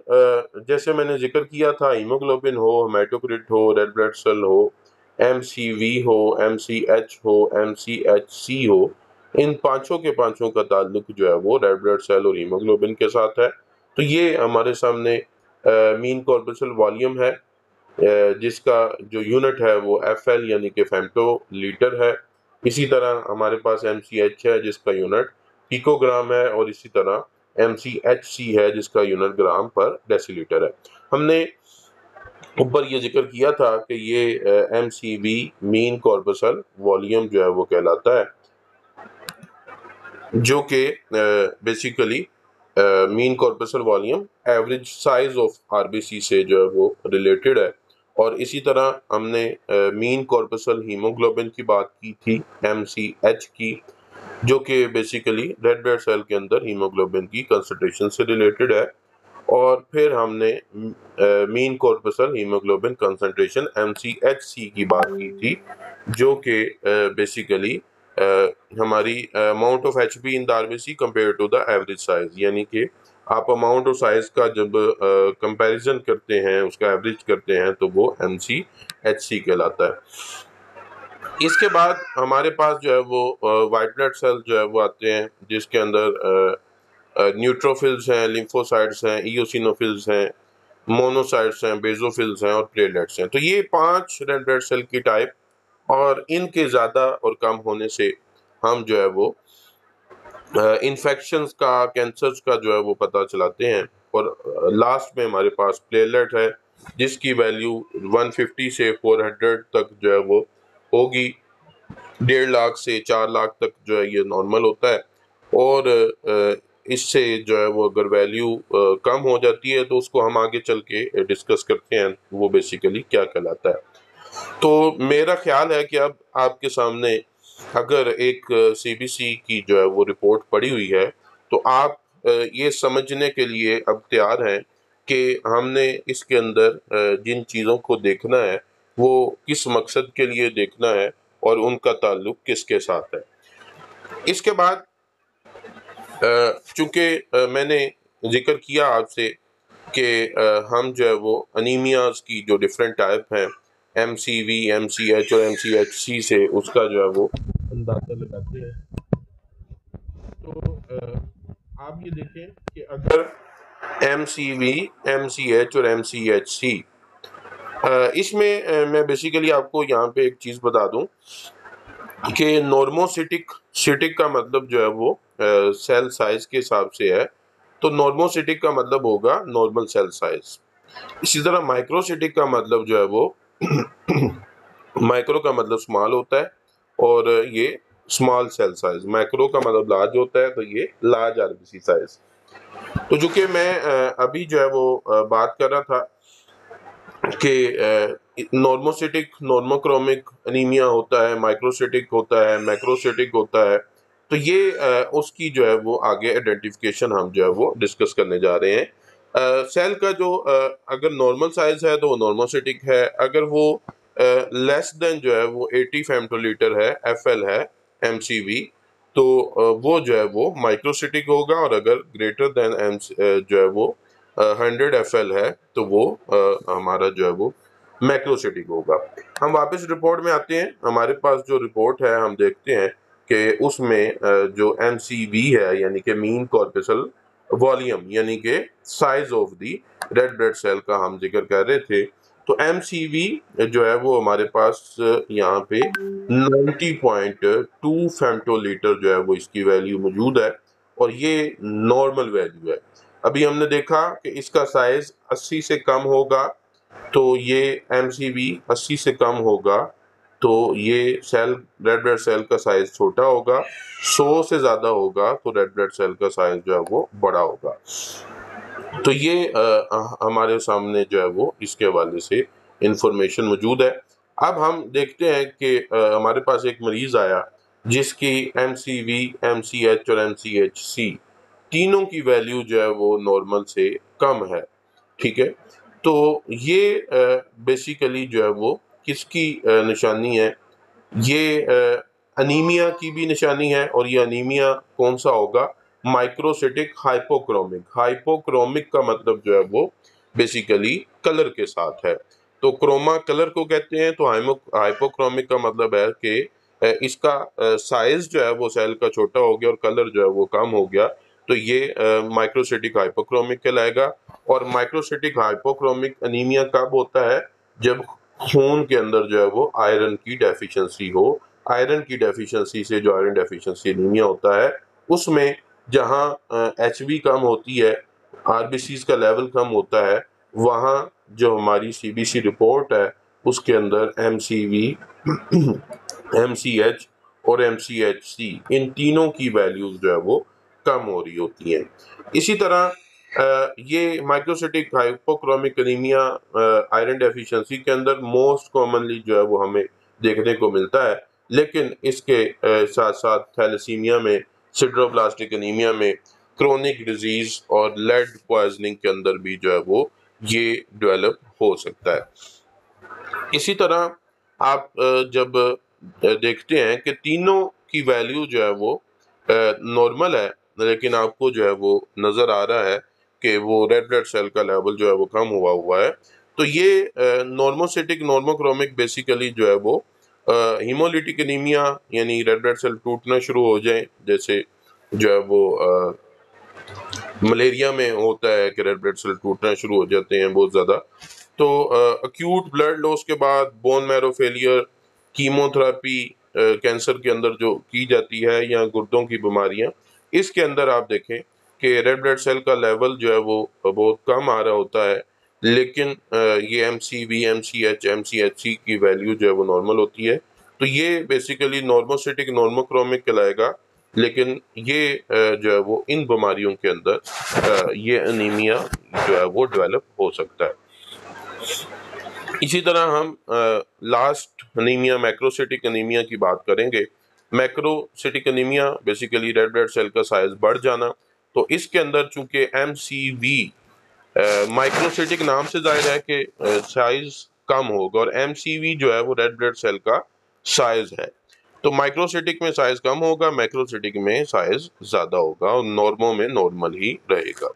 جیسے میں نے ذکر کیا تھا, ہیموگلوبن ہو, ہیماٹوکریٹ ہو, ریڈ بلڈ سیل ہو, ایم سی وی ہو, ایم سی ایچ ہو, ایم سی ایچ سی ہو, ان پانچوں کا تعلق جو ہے وہ ریڈ بلڈ سیل اور ہیموگلوبن کے ساتھ ہے. تو یہ ہمارے سامنے مین کارپسل والیوم ہے, جس کا جو یونٹ ہے وہ ایف ایل یعنی کہ فیمٹو لیٹر ہے. اسی طرح ہمارے پاس ایم سی ایچ ہے جس کا یونٹ پیکو گرام ہے, اور اسی طرح ایم سی ایچ سی ہے جس کا یونٹ گرام پر ڈیسی لیٹر ہے. ہم نے اوپر یہ ذکر کیا تھا کہ یہ ایم سی وی مین کارپسل والیوم جو ہے وہ کہلاتا ہے, جو کہ basically mean corpuscular volume average size of R B C سے جو ہے وہ ریلیٹڈ ہے. اور اسی طرح ہم نے مین کارپسل ہیموگلوبن کی بات کی تھی, ایم سی ایچ کی, جو کہ بیسیکلی ریڈ بلڈ سیل کے اندر ہیموگلوبن کی کنسنٹریشن سے ریلیٹڈ ہے. اور پھر ہم نے mean corpuscular haemoglobin concentration M C H C کی بات کی تھی, جو کہ بیسیکلی ہماری amount of H B in the R B C compare to the average size, یعنی کہ آپ اماؤنٹ آف سائز کا جب کمپیریزن کرتے ہیں, اس کا ایوریج کرتے ہیں, تو وہ ایم سی ایچ سی کہلاتا ہے. اس کے بعد ہمارے پاس جو ہے وہ وائٹ بلڈ سیل جو ہے وہ آتے ہیں, جس کے اندر نیوٹروفلز ہیں, لیمفوسائٹس ہیں, ایوسینوفلز ہیں, مونوسائٹس ہیں, بیزوفلز ہیں, اور پلیٹلیٹس ہیں. تو یہ 5 ریڈ بلڈ سیل کی ٹائپ, اور ان کے زیادہ اور کم ہونے سے ہم جو ہے وہ انفیکشنز کا, کینسرز کا جو ہے وہ پتہ چلاتے ہیں. اور لاسٹ میں ہمارے پاس پلیٹلیٹ ہے, جس کی ویلیو 150 سے 400 تک جو ہے وہ ہوگی. 1.5 لاکھ سے 4 لاکھ تک جو ہے یہ نارمل ہوتا ہے, اور اس سے جو ہے وہ اگر ویلیو کم ہو جاتی ہے تو اس کو ہم آگے چل کے ڈسکس کرتے ہیں وہ بیسیکلی کیا کہلاتا ہے. تو میرا خیال ہے کہ اب آپ کے سامنے اگر ایک سی بی سی کی جو ہے وہ رپورٹ پڑی ہوئی ہے, تو آپ یہ سمجھنے کے لیے اب تیار ہیں کہ ہم نے اس کے اندر جن چیزوں کو دیکھنا ہے وہ کس مقصد کے لیے دیکھنا ہے, اور ان کا تعلق کس کے ساتھ ہے. اس کے بعد چونکہ میں نے ذکر کیا آپ سے کہ ہم جو ہے وہ انیمیاز کی جو ڈفرینٹ ٹائپ ہیں, M C V, M C H اور ایم سی ایچ سی سے اس کا جو ہے وہ اندازہ لگاتے ہیں. تو آپ یہ دیکھیں کہ اگر M C V, M C H اور ایم سی ایچ سی, اس میں بیسیکلی آپ کو یہاں پہ ایک چیز بتا دوں کہ نارموسیٹک کا مطلب جو ہے وہ سیل سائز کے حساب سے ہے. تو نارموسیٹک کا مطلب ہوگا نارمل سیل سائز. اسی طرح مائکروسیٹک کا مطلب جو ہے وہ مائکرو کا مطلب اسمال ہوتا ہے, اور یہ اسمال سیل سائز. مائکرو کا مطلب لارج ہوتا ہے, تو یہ large R B C size. تو جو کہ میں ابھی جو ہے وہ بات کر رہا تھا کہ نارموسیٹک, نارموکرومک انیمیا ہوتا ہے, مائکروسیٹک ہوتا ہے, میکروسیٹک ہوتا ہے. تو یہ اس کی جو ہے وہ آگے آئیڈینٹیفیکیشن ہم جو ہے وہ ڈسکس کرنے جا رہے ہیں. سیل کا جو اگر نارمل سائز ہے تو وہ نارموسیٹک ہے, اگر وہ لیس دین جو ہے وہ 80 فیمٹو لیٹر ہے, ایف ایل ہے, ایم سی وی, تو وہ جو ہے وہ مائکروسیٹک ہوگا, اور اگر گریٹر دین جو ہے وہ 100 ایف ایل ہے تو وہ ہمارا جو ہے وہ میکروسیٹک ہوگا. ہم واپس رپورٹ میں آتے ہیں. ہمارے پاس جو رپورٹ ہے ہم دیکھتے ہیں کہ اس میں جو ایم سی وی ہے یعنی کہ مین کارپسل والیوم یعنی کہ size of the red blood cell کا ہم ذکر کر رہے تھے. تو ایم سی وی جو ہے وہ ہمارے پاس یہاں پہ 90.2 فیمٹو لیٹر جو ہے وہ اس کی ویلیو موجود ہے, اور یہ نارمل ویلیو ہے. ابھی ہم نے دیکھا کہ اس کا سائز 80 سے کم ہوگا, تو یہ ایم سی وی 80 سے کم ہوگا, تو یہ سیل ریڈ بلڈ سیل کا سائز چھوٹا ہوگا، 100 سے زیادہ ہوگا تو ریڈ بلڈ سیل کا سائز جو ہے وہ بڑا ہوگا۔ تو یہ ہمارے سامنے جو ہے وہ اس کے حوالے سے انفارمیشن موجود ہے۔ اب ہم دیکھتے ہیں کہ ہمارے پاس ایک مریض آیا جس کی M C V, M C H اور ایم سی ایچ سی تینوں کی ویلیو جو ہے وہ نارمل سے کم ہے، ٹھیک ہے۔ تو یہ بیسیکلی جو ہے وہ کس کی نشانی ہے؟ یہ انیمیا کی بھی نشانی ہے، اور یہ انیمیا کون سا ہوگا؟ مائکروسیٹک ہائپوکرومک۔ ہائپوکرومک کا مطلب جو ہے وہ بیسیکلی کلر کے ساتھ ہے، تو کروما کلر کو کہتے ہیں۔ تو ہائپوکرومک کا مطلب ہے کہ اس کا سائز جو ہے وہ سیل کا چھوٹا ہو گیا اور کلر جو ہے وہ کم ہو گیا، تو یہ مائکروسیٹک ہائپوکرومک کہلائے گا۔ اور مائکروسیٹک ہائپوکرومک انیمیا کب ہوتا ہے؟ جب خون کے اندر جو ہے وہ آئرن کی ڈیفیشنسی ہو۔ آئرن کی ڈیفیشنسی سے جو آئرن ڈیفیشنسی انیمیا ہوتا ہے، اس میں جہاں ایچ بی کم ہوتی ہے، آر بی سیز کا لیول کم ہوتا ہے، وہاں جو ہماری سی بی سی رپورٹ ہے اس کے اندر M C V, M C H اور ایم سی ایچ سی ان تینوں کی ویلیوز جو ہے وہ کم ہو رہی ہوتی ہیں۔ اسی طرح یہ مائکروسیٹک ہائپوکرومک انیمیا آئرن ڈیفیشنسی کے اندر موسٹ کامنلی جو ہے وہ ہمیں دیکھنے کو ملتا ہے، لیکن اس کے ساتھ ساتھ تھیلیسیمیا میں، سیڈروبلاسٹک انیمیا میں، کرونک ڈیزیز اور لیڈ پوائزننگ کے اندر بھی جو ہے وہ یہ ڈیولپ ہو سکتا ہے۔ اسی طرح آپ جب دیکھتے ہیں کہ تینوں کی ویلیو جو ہے وہ نارمل ہے، لیکن آپ کو جو ہے وہ نظر آ رہا ہے کہ وہ ریڈ بلڈ سیل کا لیول جو ہے وہ کم ہوا ہے، تو یہ نارموسیٹک نارموکرومک بیسیکلی جو ہے وہ ہیمولیٹک انیمیا، یعنی ریڈ بلڈ سیل ٹوٹنا شروع ہو جائیں، جیسے جو ہے وہ ملیریا میں ہوتا ہے کہ ریڈ بلڈ سیل ٹوٹنا شروع ہو جاتے ہیں بہت زیادہ۔ تو اکیوٹ بلڈ لاس کے بعد bone marrow failure, chemotherapy cancer کے اندر جو کی جاتی ہے، یا گردوں کی بیماریاں، اس کے اندر آپ دیکھیں کہ ریڈ بلڈ سیل کا لیول جو ہے وہ بہت کم آ رہا ہوتا ہے، لیکن یہ M C V, M C H, M C H C کی ویلیو جو ہے وہ نارمل ہوتی ہے۔ تو یہ بیسیکلی نارموسیٹک نارموکرومک کہلائے گا، لیکن یہ جو ہے وہ ان بیماریوں کے اندر یہ انیمیا جو ہے وہ ڈیولپ ہو سکتا ہے۔ اسی طرح ہم لاسٹ انیمیا میکروسیٹک انیمیا کی بات کریں گے۔ Macrocytic anaemia basically red blood cell کا سائز بڑھ جانا، تو اس کے اندر چونکہ ایم سی وی مائکروسیٹک نام سے ظاہر ہے کہ سائز کم ہوگا، اور ایم سی وی جو ہے وہ ریڈ بلڈ سیل کا سائز ہے، تو مائکروسیٹک میں سائز کم ہوگا، میکروسیٹک میں سائز زیادہ ہوگا، اور نارمو میں نارمل ہی رہے گا۔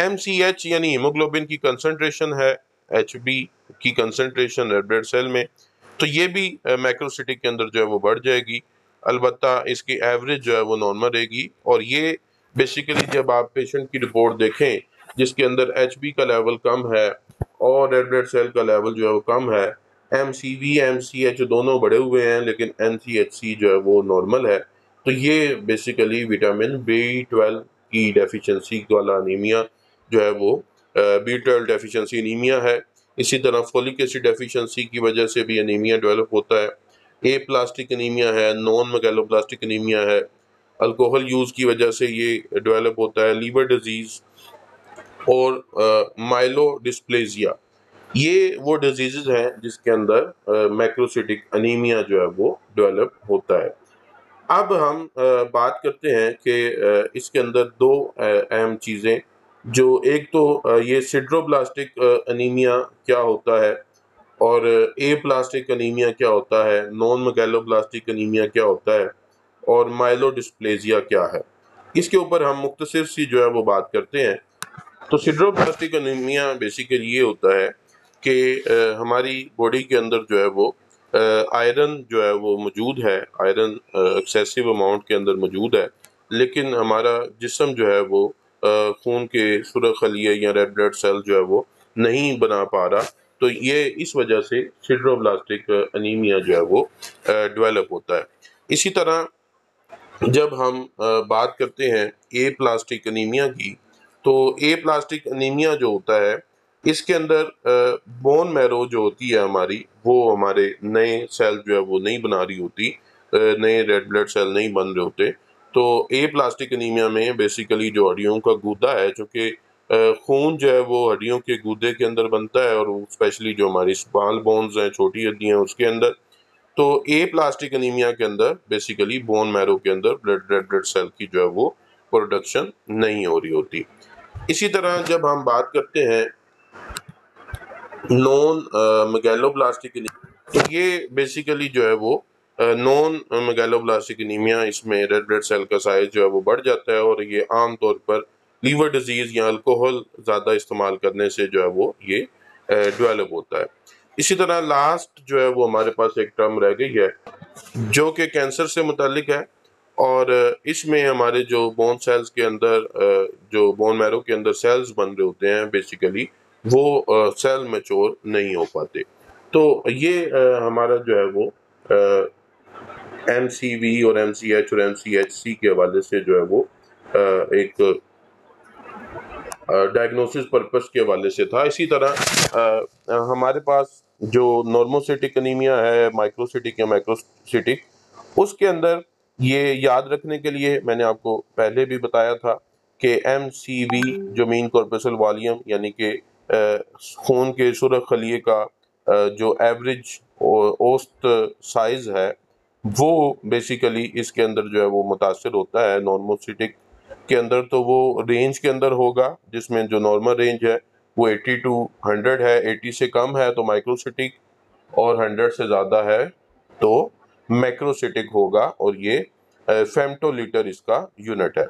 ایم سی ایچ یعنی ہیموگلوبن کی کنسنٹریشن ہے، ایچ بی کی کنسنٹریشن ریڈ بلڈ سیل میں، تو یہ بھی میکروسیٹک کے اندر جو ہے وہ بڑھ جائے گی، البتہ اس کی ایوریج جو ہے وہ نارمل رہے گی۔ اور یہ بیسیکلی جب آپ پیشنٹ کی رپورٹ دیکھیں جس کے اندر ایچ بی کا لیول کم ہے اور ریڈ بلڈ سیل کا لیول جو ہے وہ کم ہے، M C V, M C H دونوں بڑے ہوئے ہیں لیکن این سی ایچ سی جو ہے وہ نارمل ہے، تو یہ بیسیکلی وٹامن B12 کی ڈیفیشنسی والا انیمیا جو ہے وہ B12 ڈیفیشنسی انیمیا ہے۔ اسی طرح فولک ایسڈ ڈیفیشنسی کی وجہ سے بھی انیمیا ڈیولپ ہوتا ہے، اے پلاسٹک انیمیا ہے، نان میگیلوبلاسٹک انیمیا ہے، الکوہل یوز کی وجہ سے یہ ڈیولپ ہوتا ہے، لیور ڈیزیز اور مائلو ڈسپلیزیا، یہ وہ ڈیزیزز ہیں جس کے اندر میکروسیٹک انیمیا جو ہے وہ ڈیولپ ہوتا ہے۔ اب ہم بات کرتے ہیں کہ اس کے اندر دو اہم چیزیں، جو ایک تو یہ سیڈروبلاسٹک انیمیا کیا ہوتا ہے، اور اے پلاسٹک انیمیا کیا ہوتا ہے، نان میگیلوبلاسٹک انیمیا کیا ہوتا ہے، اور مائلو ڈسپلیزیا کیا ہے، اس کے اوپر ہم مختصر سی جو ہے وہ بات کرتے ہیں۔ تو سیڈروبلاسٹک انیمیا بیسیکلی یہ ہوتا ہے کہ ہماری باڈی کے اندر جو ہے وہ آئرن جو ہے وہ موجود ہے، آئرن ایکسیسو اماؤنٹ کے اندر موجود ہے، لیکن ہمارا جسم جو ہے وہ خون کے سرخ خلیے یا ریڈ بلڈ سیل جو ہے وہ نہیں بنا پا رہا، تو یہ اس وجہ سے سیڈروبلاسٹک انیمیا جو ہے وہ ڈیولپ ہوتا ہے۔ اسی طرح جب ہم بات کرتے ہیں اے پلاسٹک انیمیا کی، تو اے پلاسٹک انیمیا جو ہوتا ہے اس کے اندر بون میرو جو ہوتی ہے ہماری، وہ ہمارے نئے سیل جو ہے وہ نہیں بنا رہی ہوتی، نئے ریڈ بلڈ سیل نہیں بن رہے ہوتے. تو اے پلاسٹک انیمیا میں بیسیکلی جو ہڈیوں کا گودا ہے، چونکہ خون جو ہے وہ ہڈیوں کے گودے کے اندر بنتا ہے، اور اسپیشلی جو ہماری اسمال بونز ہیں، چھوٹی ہڈیاں ہیں، اس کے اندر. تو اے پلاسٹک انیمیا کے اندر بیسیکلی بون میرو کے اندر ریڈ بلڈ سیل کی جو ہے وہ پروڈکشن نہیں ہو رہی ہوتی. اسی طرح جب ہم بات کرتے ہیں نون میگیلوبلاسٹک انیمیا، تو یہ بیسیکلی جو ہے وہ نون میگیلوبلاسٹک انیمیا، اس میں ریڈ بلڈ سیل کا سائز جو ہے وہ بڑھ جاتا ہے، اور یہ عام طور پر لیور ڈیزیز یا الکوہل زیادہ استعمال کرنے سے جو ہے وہ یہ ڈیولپ ہوتا ہے. اسی طرح لاسٹ جو ہے وہ ہمارے پاس ایک ٹرم رہ گئی ہے جو کہ کینسر سے متعلق ہے، اور اس میں ہمارے جو بون سیلز کے اندر جو بون میرو کے اندر سیلز بن رہے ہوتے ہیں بیسیکلی وہ سیل میچور نہیں ہو پاتے. تو یہ ہمارا جو ہے وہ ایم سی وی اور ایم سی ایچ اور ایم سی ایچ سی کے حوالے سے جو ہے وہ ایک ڈائگنوسس پرپس کے حوالے سے تھا. اسی طرح ہمارے پاس جو نارموسیٹک انیمیا ہے، مائکروسیٹک یا مائکروسیٹک، اس کے اندر یہ یاد رکھنے کے لیے میں نے آپ کو پہلے بھی بتایا تھا کہ ایم سی وی جو مین کارپسل والیوم، یعنی کہ خون کے سرخ خلیے کا جو ایوریج اوسط سائز ہے، وہ بیسیکلی اس کے اندر جو ہے وہ متاثر ہوتا ہے. نارموسیٹک کے اندر تو وہ رینج کے اندر ہوگا، جس میں جو نارمل رینج ہے وہ 80 ٹو 100 ہے. 80 سے کم ہے تو مائکروسیٹک، اور 100 سے زیادہ ہے تو میکروسیٹک ہوگا، اور یہ فیمٹو لیٹر اس کا یونٹ ہے.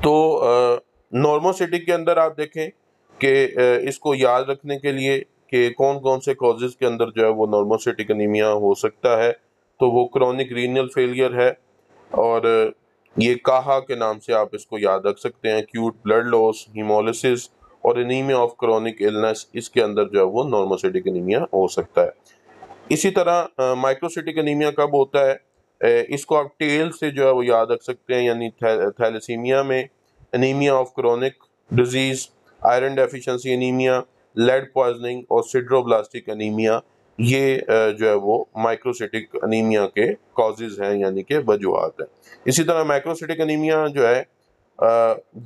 تو نارموسیٹک کے اندر آپ دیکھیں کہ اس کو یاد رکھنے کے لیے کہ کون کون سے کازز کے اندر جو ہے وہ نارموسیٹک انیمیا ہو سکتا ہے، تو وہ کرونک رینل فیلئر ہے، اور یہ کاہا کے نام سے آپ اس کو یاد رکھ سکتے ہیں. ایکیوٹ بلڈ لاس، ہیمولسس اور انیمیا آف کرونک النس، اس کے اندر جو ہے وہ نارموسیٹک انیمیا ہو سکتا ہے. اسی طرح مائکروسیٹک انیمیا کب ہوتا ہے، اس کو آپ ٹیل سے جو ہے وہ یاد رکھ سکتے ہیں، یعنی تھیلیسیمیا میں anaemia of chronic disease, iron deficiency anaemia, lead poisoning اور سیڈروبلاسٹک انیمیا، یہ جو ہے وہ مائکروسیٹک انیمیا کے کازز ہیں، یعنی کہ وجوہات ہیں. اسی طرح مائکروسیٹک انیمیا جو ہے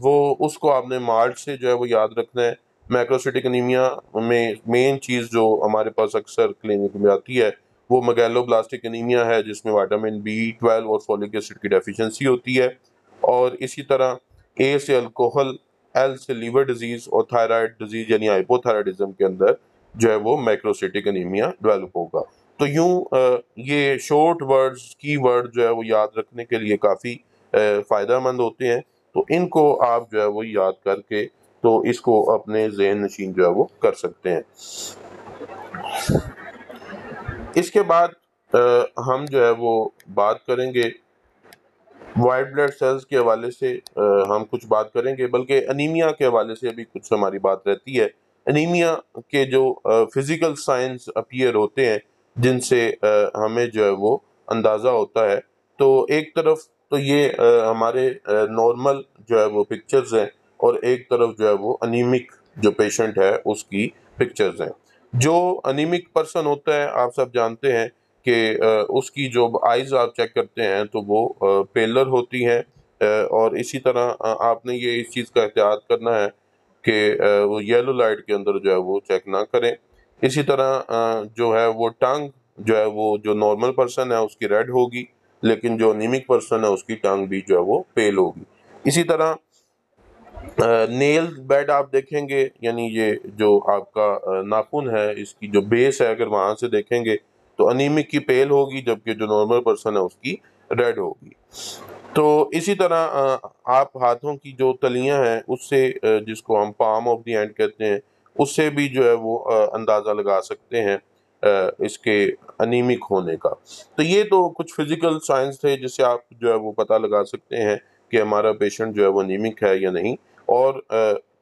وہ اس کو آپ نے مارچ سے جو ہے وہ یاد رکھنا ہے. مائکروسیٹک انیمیا میں مین چیز جو ہمارے پاس اکثر کلینک میں آتی ہے وہ میگیلوبلاسٹک انیمیا ہے، جس میں وٹامن B12 اور فولک ایسڈ کی ڈیفیشنسی ہوتی ہے. اور اسی طرح اے سے الکوہل، ایل سے لیور ڈیزیز اور تھائرائڈ ڈیزیز یعنی ہائپوتھائرائڈزم کے اندر جو ہے وہ مائکروسیٹک انیمیا ڈیولپ ہوگا. تو یوں یہ شارٹ ورڈز، کی ورڈ جو ہے وہ یاد رکھنے کے لیے کافی فائدہ مند ہوتے ہیں. تو ان کو آپ جو ہے وہ یاد کر کے تو اس کو اپنے ذہن نشین جو ہے وہ کر سکتے ہیں. اس کے بعد ہم جو ہے وہ بات کریں گے وائٹ بلڈ سیلز کے حوالے سے، ہم کچھ بات کریں گے، بلکہ انیمیا کے حوالے سے بھی کچھ ہماری بات رہتی ہے. انیمیا کے جو فزیکل سائنس اپیئر ہوتے ہیں جن سے ہمیں جو ہے وہ اندازہ ہوتا ہے، تو ایک طرف تو یہ ہمارے نارمل جو ہے وہ پکچرز ہیں، اور ایک طرف جو ہے وہ انیمک جو پیشنٹ ہے اس کی پکچرز ہیں. جو انیمک پرسن ہوتا ہے آپ سب جانتے ہیں کہ اس کی جو آئیز آپ چیک کرتے ہیں تو وہ پیلر ہوتی ہیں، اور اسی طرح آپ نے یہ اس چیز کا احتیاط کرنا ہے کہ وہ یلو لائٹ کے اندر جو ہے وہ چیک نہ کریں. اسی طرح جو ہے وہ ٹنگ جو ہے وہ جو نارمل پرسن ہے اس کی ریڈ ہوگی، لیکن جو انیمک پرسن ہے اس کی ٹنگ بھی جو ہے وہ پیل ہوگی. اسی طرح نیل بیڈ آپ دیکھیں گے، یعنی یہ جو آپ کا ناخن ہے اس کی جو بیس ہے اگر وہاں سے دیکھیں گے تو انیمک کی پیل ہوگی، جبکہ جو نارمل پرسن ہے اس کی ریڈ ہوگی. تو اسی طرح آپ ہاتھوں کی جو تلیاں ہیں اس سے جس کو ہم پام آف دی ہینڈ کہتے ہیں، اس سے بھی جو ہے وہ اندازہ لگا سکتے ہیں اس کے انیمک ہونے کا. تو یہ تو کچھ فزیکل سائنس تھے جس سے آپ جو ہے وہ پتہ لگا سکتے ہیں کہ ہمارا پیشنٹ جو ہے وہ انیمک ہے یا نہیں. اور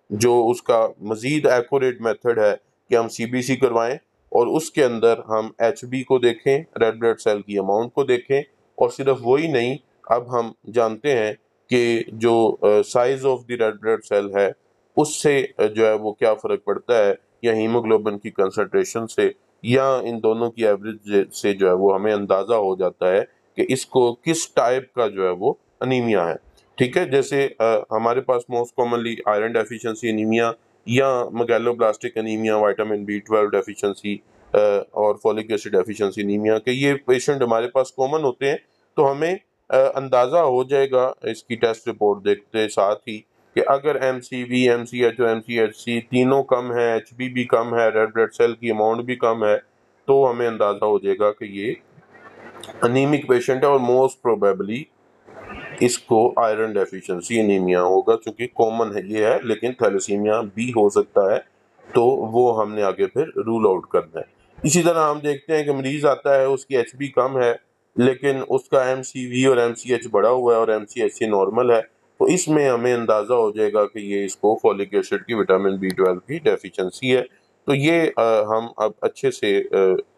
جو اس کا مزید ایکوریٹ میتھڈ ہے کہ ہم سی بی سی کروائیں اور اس کے اندر ہم ایچ بی کو دیکھیں، ریڈ بلڈ سیل کی اماؤنٹ کو دیکھیں. اور صرف وہی نہیں، اب ہم جانتے ہیں کہ جو size of the red blood cell ہے اس سے جو ہے وہ کیا فرق پڑتا ہے، یا ہیموگلوبن کی کنسنٹریشن سے، یا ان دونوں کی ایوریج سے جو ہے وہ ہمیں اندازہ ہو جاتا ہے کہ اس کو کس ٹائپ کا جو ہے وہ انیمیا ہے. ٹھیک ہے، جیسے ہمارے پاس most commonly iron deficiency anaemia یا megaloblastic anaemia, vitamin B12 deficiency اور فولک ایسڈ ڈیفیشنسی انیمیا، کہ یہ پیشنٹ ہمارے پاس کامن ہوتے ہیں. تو ہمیں اندازہ ہو جائے گا اس کی ٹیسٹ رپورٹ دیکھتے ساتھ ہی کہ اگر MCV، MCH اور MCHC تینوں کم ہے، HB بھی کم ہے، ریڈ بلڈ سیل کی اماؤنٹ بھی کم ہے، تو ہمیں اندازہ ہو جائے گا کہ یہ انیمک پیشنٹ ہے، اور موسٹ پروبیبلی اس کو آئرن ڈیفیشنسی انیمیا ہوگا، چونکہ کامن ہے یہ ہے، لیکن تھیلیسیمیا بھی ہو سکتا ہے، تو وہ ہم نے آگے پھر رول آؤٹ کرنا ہے. اسی طرح ہم دیکھتے ہیں کہ مریض آتا ہے، اس کی HB کم ہے لیکن اس کا MCV اور MCH بڑا ہوا ہے اور MCHC نارمل ہے، تو اس میں ہمیں اندازہ ہو جائے گا کہ یہ اس کو فولک ایسڈ کی وٹامن B12 کی ڈیفیشنسی ہے. تو یہ ہم اب اچھے سے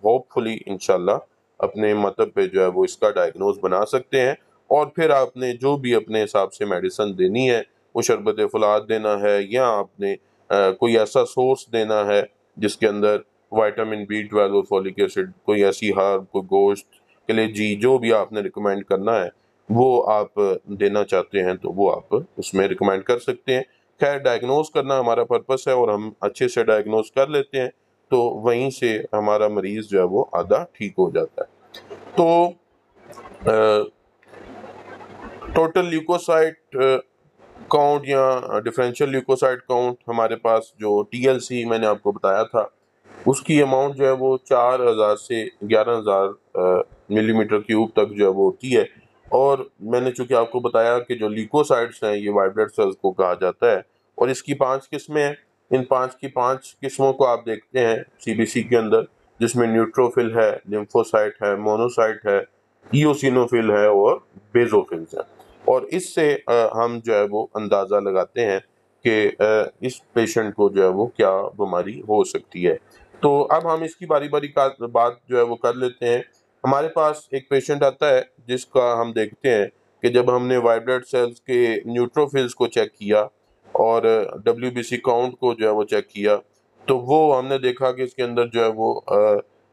ہوپ فلی انشاءاللہ اپنے مطلب پہ جو ہے وہ اس کا ڈائگنوز بنا سکتے ہیں. اور پھر آپ نے جو بھی اپنے حساب سے میڈیسن دینی ہے، وہ شربت فولاد دینا ہے، یا آپ نے کوئی ایسا سورس دینا ہے جس کے اندر وائٹامن B12 اور فولک ایسڈ، کوئی ایسی ہرب، کوئی گوشت، کلیجی، جو بھی آپ نے ریکمینڈ کرنا ہے وہ آپ دینا چاہتے ہیں تو وہ آپ اس میں ریکمینڈ کر سکتے ہیں. خیر، ڈائگنوز کرنا ہمارا پرپس ہے، اور ہم اچھے سے ڈائگنوز کر لیتے ہیں تو وہیں سے ہمارا مریض جو ہے وہ آدھا ٹھیک ہو جاتا ہے. تو ٹوٹل لیوکوسائٹ کاؤنٹ یا ڈفرینشیل لیوکوسائٹ کاؤنٹ ہمارے پاس جو TLC میں نے آپ کو بتایا تھا، اس کی اماؤنٹ جو ہے وہ 4000 سے 11000 ملی میٹر کیوب تک جو ہے وہ ہوتی ہے. اور میں نے چونکہ آپ کو بتایا کہ جو لیوکوسائٹس ہیں یہ وائٹ بلڈ سیلز کو کہا جاتا ہے، اور اس کی 5 قسمیں ہیں. ان 5 قسموں کو آپ دیکھتے ہیں CBC کے اندر، جس میں نیوٹروفل ہے، لیمفوسائٹ ہے، مونوسائٹ ہے، ایوسینوفل ہے، اور بیزوفلز ہیں. اور اس سے ہم جو ہے وہ اندازہ لگاتے ہیں کہ اس پیشنٹ کو جو ہے وہ کیا بیماری ہو سکتی ہے. تو اب ہم اس کی باری باری بات جو ہے وہ کر لیتے ہیں. ہمارے پاس ایک پیشنٹ آتا ہے جس کا ہم دیکھتے ہیں کہ جب ہم نے وائٹ بلڈ سیلز کے نیوٹروفلز کو چیک کیا اور WBC کاؤنٹ کو جو ہے وہ چیک کیا، تو وہ ہم نے دیکھا کہ اس کے اندر جو ہے وہ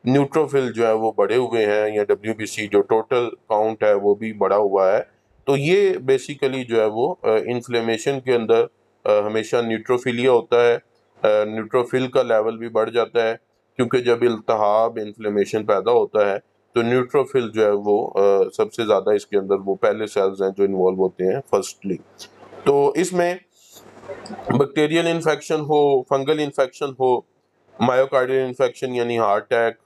نیوٹروفل جو ہے وہ بڑھے ہوئے ہیں، یا WBC جو ٹوٹل کاؤنٹ ہے وہ بھی بڑھا ہوا ہے. تو یہ بیسیکلی جو ہے وہ انفلیمیشن کے اندر ہمیشہ نیوٹروفیلیا ہوتا ہے. نیوٹروفل کا لیول بھی بڑھ جاتا ہے، کیونکہ جب التہاب، انفلیمیشن پیدا ہوتا ہے تو نیوٹروفل جو ہے وہ سب سے زیادہ اس کے اندر وہ پہلے سیلز ہیں جو انوالو ہوتے ہیں فرسٹلی. تو اس میں بیکٹیریل انفیکشن ہو، فنگل انفیکشن ہو، مایوکارڈیل انفیکشن یعنی ہارٹ اٹیک،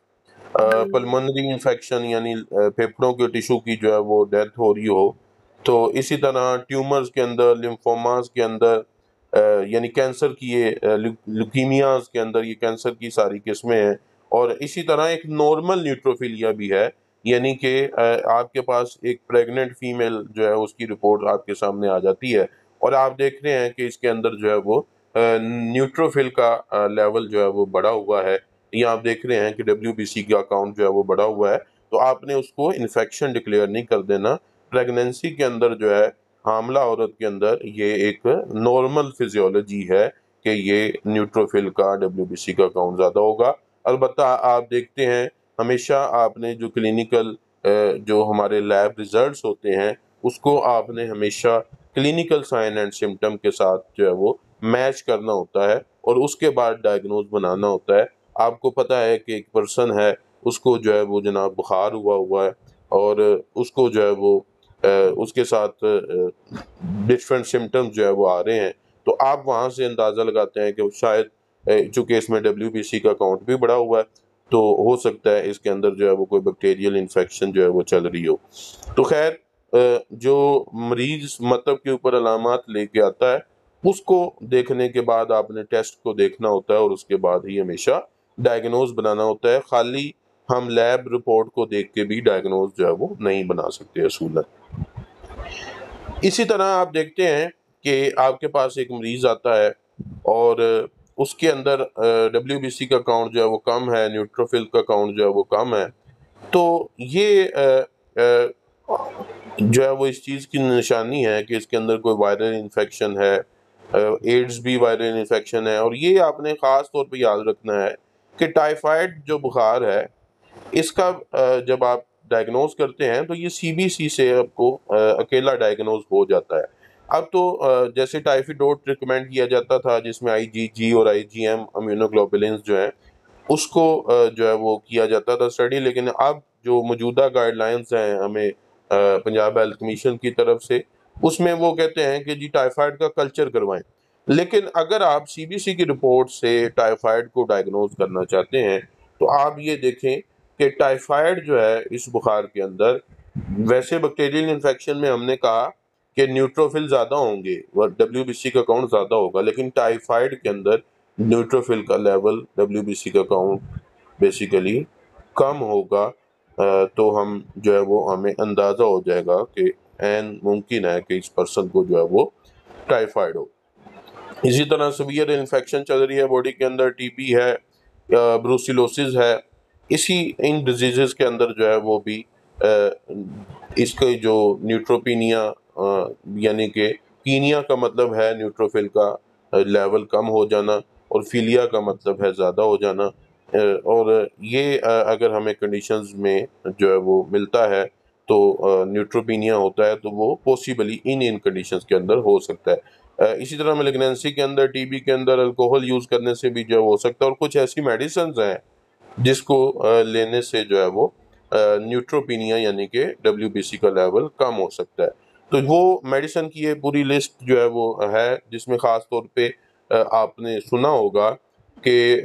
پلمونری انفیکشن یعنی پھیپھڑوں کے ٹیشو کی جو ہے وہ ڈیتھ ہو رہی ہو، تو اسی طرح ٹیومرز کے اندر، لمفوماز کے اندر، یعنی کینسر کی، یہ لیوکیمیاز کے اندر یہ کینسر کی ساری قسمیں ہیں. اور اسی طرح ایک نارمل نیوٹروفیلیا بھی ہے، یعنی کہ آپ کے پاس ایک پریگننٹ فیمیل جو ہے اس کی رپورٹ آپ کے سامنے آ جاتی ہے، اور آپ دیکھ رہے ہیں کہ اس کے اندر جو ہے وہ نیوٹروفل کا لیول جو ہے وہ بڑا ہوا ہے، یا آپ دیکھ رہے ہیں کہ WBC کا اکاؤنٹ جو ہے وہ بڑا ہوا ہے. تو آپ نے اس کو انفیکشن ڈکلیئر نہیں کر دینا. پریگننسی کے اندر جو ہے، حاملہ عورت کے اندر یہ ایک نارمل فزیولوجی ہے کہ یہ نیوٹروفل کا، WBC کا اکاؤنٹ زیادہ ہوگا. البتہ آپ دیکھتے ہیں ہمیشہ آپ نے جو کلینیکل جو ہمارے لیب ریزلٹس ہوتے ہیں اس کو آپ نے ہمیشہ کلینیکل سائن اینڈ سمٹم کے ساتھ جو ہے وہ میچ کرنا ہوتا ہے، اور اس کے بعد ڈائگنوز بنانا ہوتا ہے. آپ کو پتہ ہے کہ ایک پرسن ہے، اس کو جو ہے وہ جناب بخار ہوا ہے، اور اس کو جو ہے وہ اس کے ساتھ ڈفرینٹ سمٹمز جو ہے وہ آ رہے ہیں، تو آپ وہاں سے اندازہ لگاتے ہیں کہ شاید چونکہ اس میں WBC کا کاؤنٹ بھی بڑا ہوا ہے تو ہو سکتا ہے اس کے اندر جو ہے وہ کوئی بیکٹیریل انفیکشن جو ہے وہ چل رہی ہو. تو خیر، جو مریض مطلب کے اوپر علامات لے کے آتا ہے اس کو دیکھنے کے بعد آپ نے ٹیسٹ کو دیکھنا ہوتا ہے، اور اس کے بعد ہی ہمیشہ ڈائگنوز بنانا ہوتا ہے. خالی ہم لیب رپورٹ کو دیکھ کے بھی ڈائگنوز جو ہے وہ نہیں بنا سکتے اصولاً. اسی طرح آپ دیکھتے ہیں کہ آپ کے پاس ایک مریض آتا ہے اور اس کے اندر WBC کا کاؤنٹ جو ہے وہ کم ہے، نیوٹروفل کا کاؤنٹ جو ہے وہ کم ہے، تو یہ جو ہے وہ اس چیز کی نشانی ہے کہ اس کے اندر کوئی وائرل انفیکشن ہے، ایڈز بھی وائرل انفیکشن ہے. اور یہ آپ نے خاص طور پہ یاد رکھنا ہے کہ ٹائیفائڈ جو بخار ہے اس کا جب آپ ڈائگنوز کرتے ہیں تو یہ سی بی سی سے آپ کو اکیلا ڈائگنوز ہو جاتا ہے. اب تو جیسے ٹائفیڈوٹ ریکمینڈ کیا جاتا تھا جس میں IgG اور IgM امیونوگلوبولنز جو ہیں اس کو جو ہے وہ کیا جاتا تھا اسٹڈی، لیکن اب جو موجودہ گائیڈ لائنز ہیں ہمیں پنجاب ہیلتھ کمیشن کی طرف سے، اس میں وہ کہتے ہیں کہ جی ٹائیفائڈ کا کلچر کروائیں. لیکن اگر آپ سی بی سی کی رپورٹ سے ٹائیفائڈ کو ڈائگنوز کرنا چاہتے ہیں تو آپ یہ دیکھیں کہ ٹائیفائڈ جو ہے اس بخار کے اندر، ویسے بیکٹیریل انفیکشن میں ہم نے کہا کہ نیوٹروفل زیادہ ہوں گے، WBC کا کاؤنٹ زیادہ ہوگا، لیکن ٹائیفائڈ کے اندر نیوٹروفل کا لیول WBC کا کاؤنٹ بیسیکلی کم ہوگا. تو ہم جو ہے وہ ہمیں اندازہ ہو جائے گا کہ عین ممکن ہے کہ اس پرسن کو جو ہے وہ ٹائیفائڈ ہو. اسی طرح سیویئر انفیکشن چل رہی ہے باڈی کے اندر، TB ہے، بروسیلوسز ہے، ان ڈیزیزز کے اندر جو ہے وہ بھی اس کے جو نیوٹروپینیا یعنی کہ پینیا کا مطلب ہے نیوٹروفل کا لیول کم ہو جانا اور فیلیا کا مطلب ہے زیادہ ہو جانا. اور یہ اگر ہمیں کنڈیشنز میں جو ہے وہ ملتا ہے تو نیوٹروپینیا ہوتا ہے تو وہ پوسیبلی ان کنڈیشنز کے اندر ہو سکتا ہے. اسی طرح میلیگنینسی کے اندر، TB کے اندر الکوہل یوز کرنے سے بھی جو ہو سکتا ہے، اور کچھ ایسی میڈیسنز ہیں جس کو لینے سے جو ہے وہ نیوٹروپینیا یعنی کہ WBC کا لیول کم ہو سکتا ہے. تو وہ میڈیسن کی یہ پوری لسٹ جو ہے وہ ہے جس میں خاص طور پہ آپ نے سنا ہوگا کہ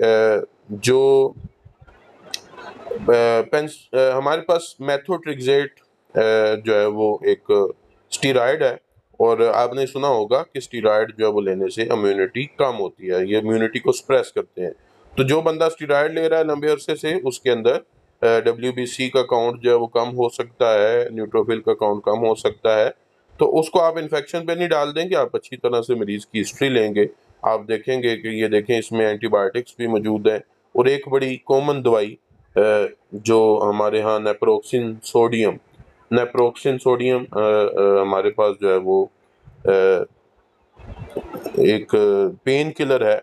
جو ہمارے پاس میتھوٹریگزیٹ جو ہے وہ ایک اسٹیرائڈ ہے، اور آپ نے سنا ہوگا کہ اسٹیرائڈ جو ہے وہ لینے سے امیونٹی کم ہوتی ہے، یہ امیونٹی کو سپریس کرتے ہیں. تو جو بندہ اسٹیرائڈ لے رہا ہے لمبے عرصے سے اس کے اندر WBC کا کاؤنٹ جو ہے وہ کم ہو سکتا ہے، نیوٹروفل کا کاؤنٹ کم ہو سکتا ہے. تو اس کو آپ انفیکشن پہ نہیں ڈال دیں گے، آپ اچھی طرح سے مریض کی ہسٹری لیں گے، آپ دیکھیں گے کہ یہ دیکھیں اس میں اینٹی بایوٹکس بھی موجود ہیں. اور ایک بڑی کامن دوائی جو ہمارے ہاں نیپروکسن سوڈیم ہمارے پاس جو ہے وہ ایک پین کلر ہے،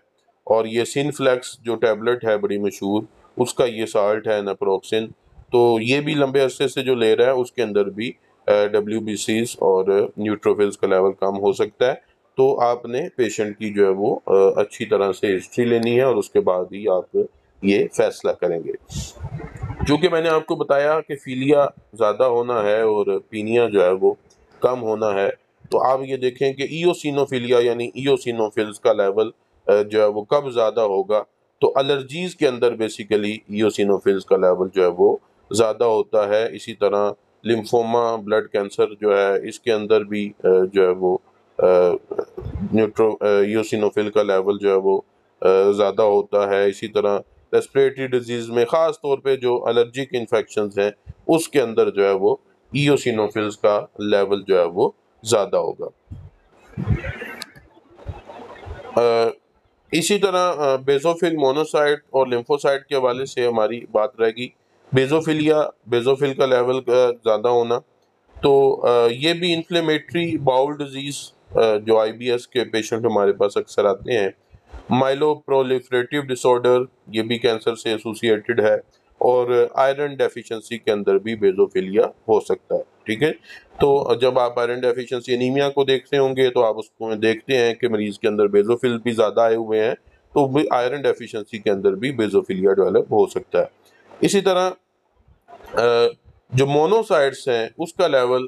اور یہ سنفلیکس جو ٹیبلٹ ہے بڑی مشہور، اس کا یہ سالٹ ہے نیپروکسن. تو یہ بھی لمبے عرصے سے جو لے رہا ہے اس کے اندر بھی WBCs اور نیوٹروفلز کا لیول کم ہو سکتا ہے. تو آپ نے پیشنٹ کی جو ہے وہ اچھی طرح سے ہسٹری لینی ہے اور اس کے بعد ہی آپ یہ فیصلہ کریں گے. چونکہ میں نے آپ کو بتایا کہ فیلیا زیادہ ہونا ہے اور پینیا جو ہے وہ کم ہونا ہے، تو آپ یہ دیکھیں کہ ایوسینوفیلیا یعنی ایوسینوفلز کا لیول جو ہے وہ کب زیادہ ہوگا. تو الرجیز کے اندر بیسیکلی ایوسینوفلز کا لیول جو ہے وہ زیادہ ہوتا ہے. اسی طرح لمفوما بلڈ کینسر جو ہے اس کے اندر بھی جو ہے وہ ایوسینوفل کا لیول جو ہے وہ زیادہ ہوتا ہے. اسی طرح ریسپریٹری ڈیزیز میں خاص طور پہ جو الرجک انفیکشنز ہیں اس کے اندر جو ہے وہ ایوسینوفلز کا لیول جو ہے وہ زیادہ ہوگا. اسی طرح بیزوفل مونوسائٹ اور لیمفوسائٹ کے حوالے سے ہماری بات رہے گی. بیزوفل کا لیول زیادہ ہونا، تو یہ بھی انفلیمیٹری باؤل ڈیزیز جو IBS کے پیشنٹ ہمارے پاس اکثر آتے ہیں، مائلو پرولیفریٹیو ڈس آرڈر یہ بھی کینسر سے ایسوسیٹڈ ہے، اور آئرن ڈیفیشنسی کے اندر بھی بیزوفیلیا ہو سکتا ہے. ٹھیک ہے، تو جب آپ آئرن ڈیفیشنسی انیمیا کو دیکھتے ہوں گے تو آپ اس کو دیکھتے ہیں کہ مریض کے اندر بیزوفل بھی زیادہ آئے ہوئے ہیں، تو آئرن ڈیفیشنسی کے اندر بھی بیزوفیلیا ڈیولپ ہو سکتا ہے. اسی طرح جو مونوسائٹس ہیں اس کا لیول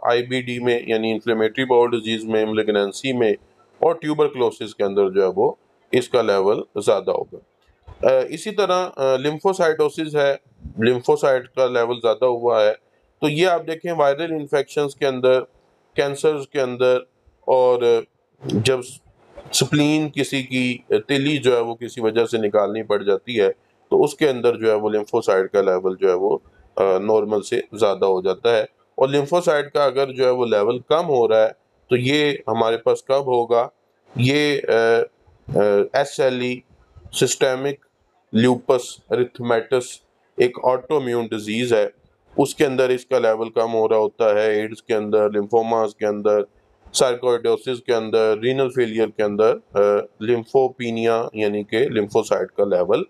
IBD میں یعنی انفلیمیٹری باؤل ڈیزیز میں، ملیگنینسی میں اور ٹیوبرکلوسس کے اندر جو ہے وہ اس کا لیول زیادہ ہوگا. اسی طرح لمفوسائٹوسس ہے، لمفوسائٹ کا لیول زیادہ ہوا ہے. تو یہ آپ دیکھیں وائرل انفیکشنز کے اندر، کینسرز کے اندر، اور جب سپلین کسی کی تیلی جو ہے وہ کسی وجہ سے نکالنی پڑ جاتی ہے تو اس کے اندر جو ہے وہ لمفوسائٹ کا لیول جو ہے وہ نارمل سے زیادہ ہو جاتا ہے. اور لمفوسائٹ کا اگر جو ہے وہ لیول کم ہو رہا ہے تو یہ ہمارے پاس کب ہوگا؟ یہ SLE سسٹیمک لیوپس ارتھمیٹس ایک آٹو امیون ڈیزیز ہے، اس کے اندر اس کا لیول کم ہو رہا ہوتا ہے. ایڈز کے اندر، لمفوماز کے اندر، سارکوئڈوسس کے اندر، رینل فیلئر کے اندر لمفوپینیا یعنی کہ لمفوسائٹ کا لیول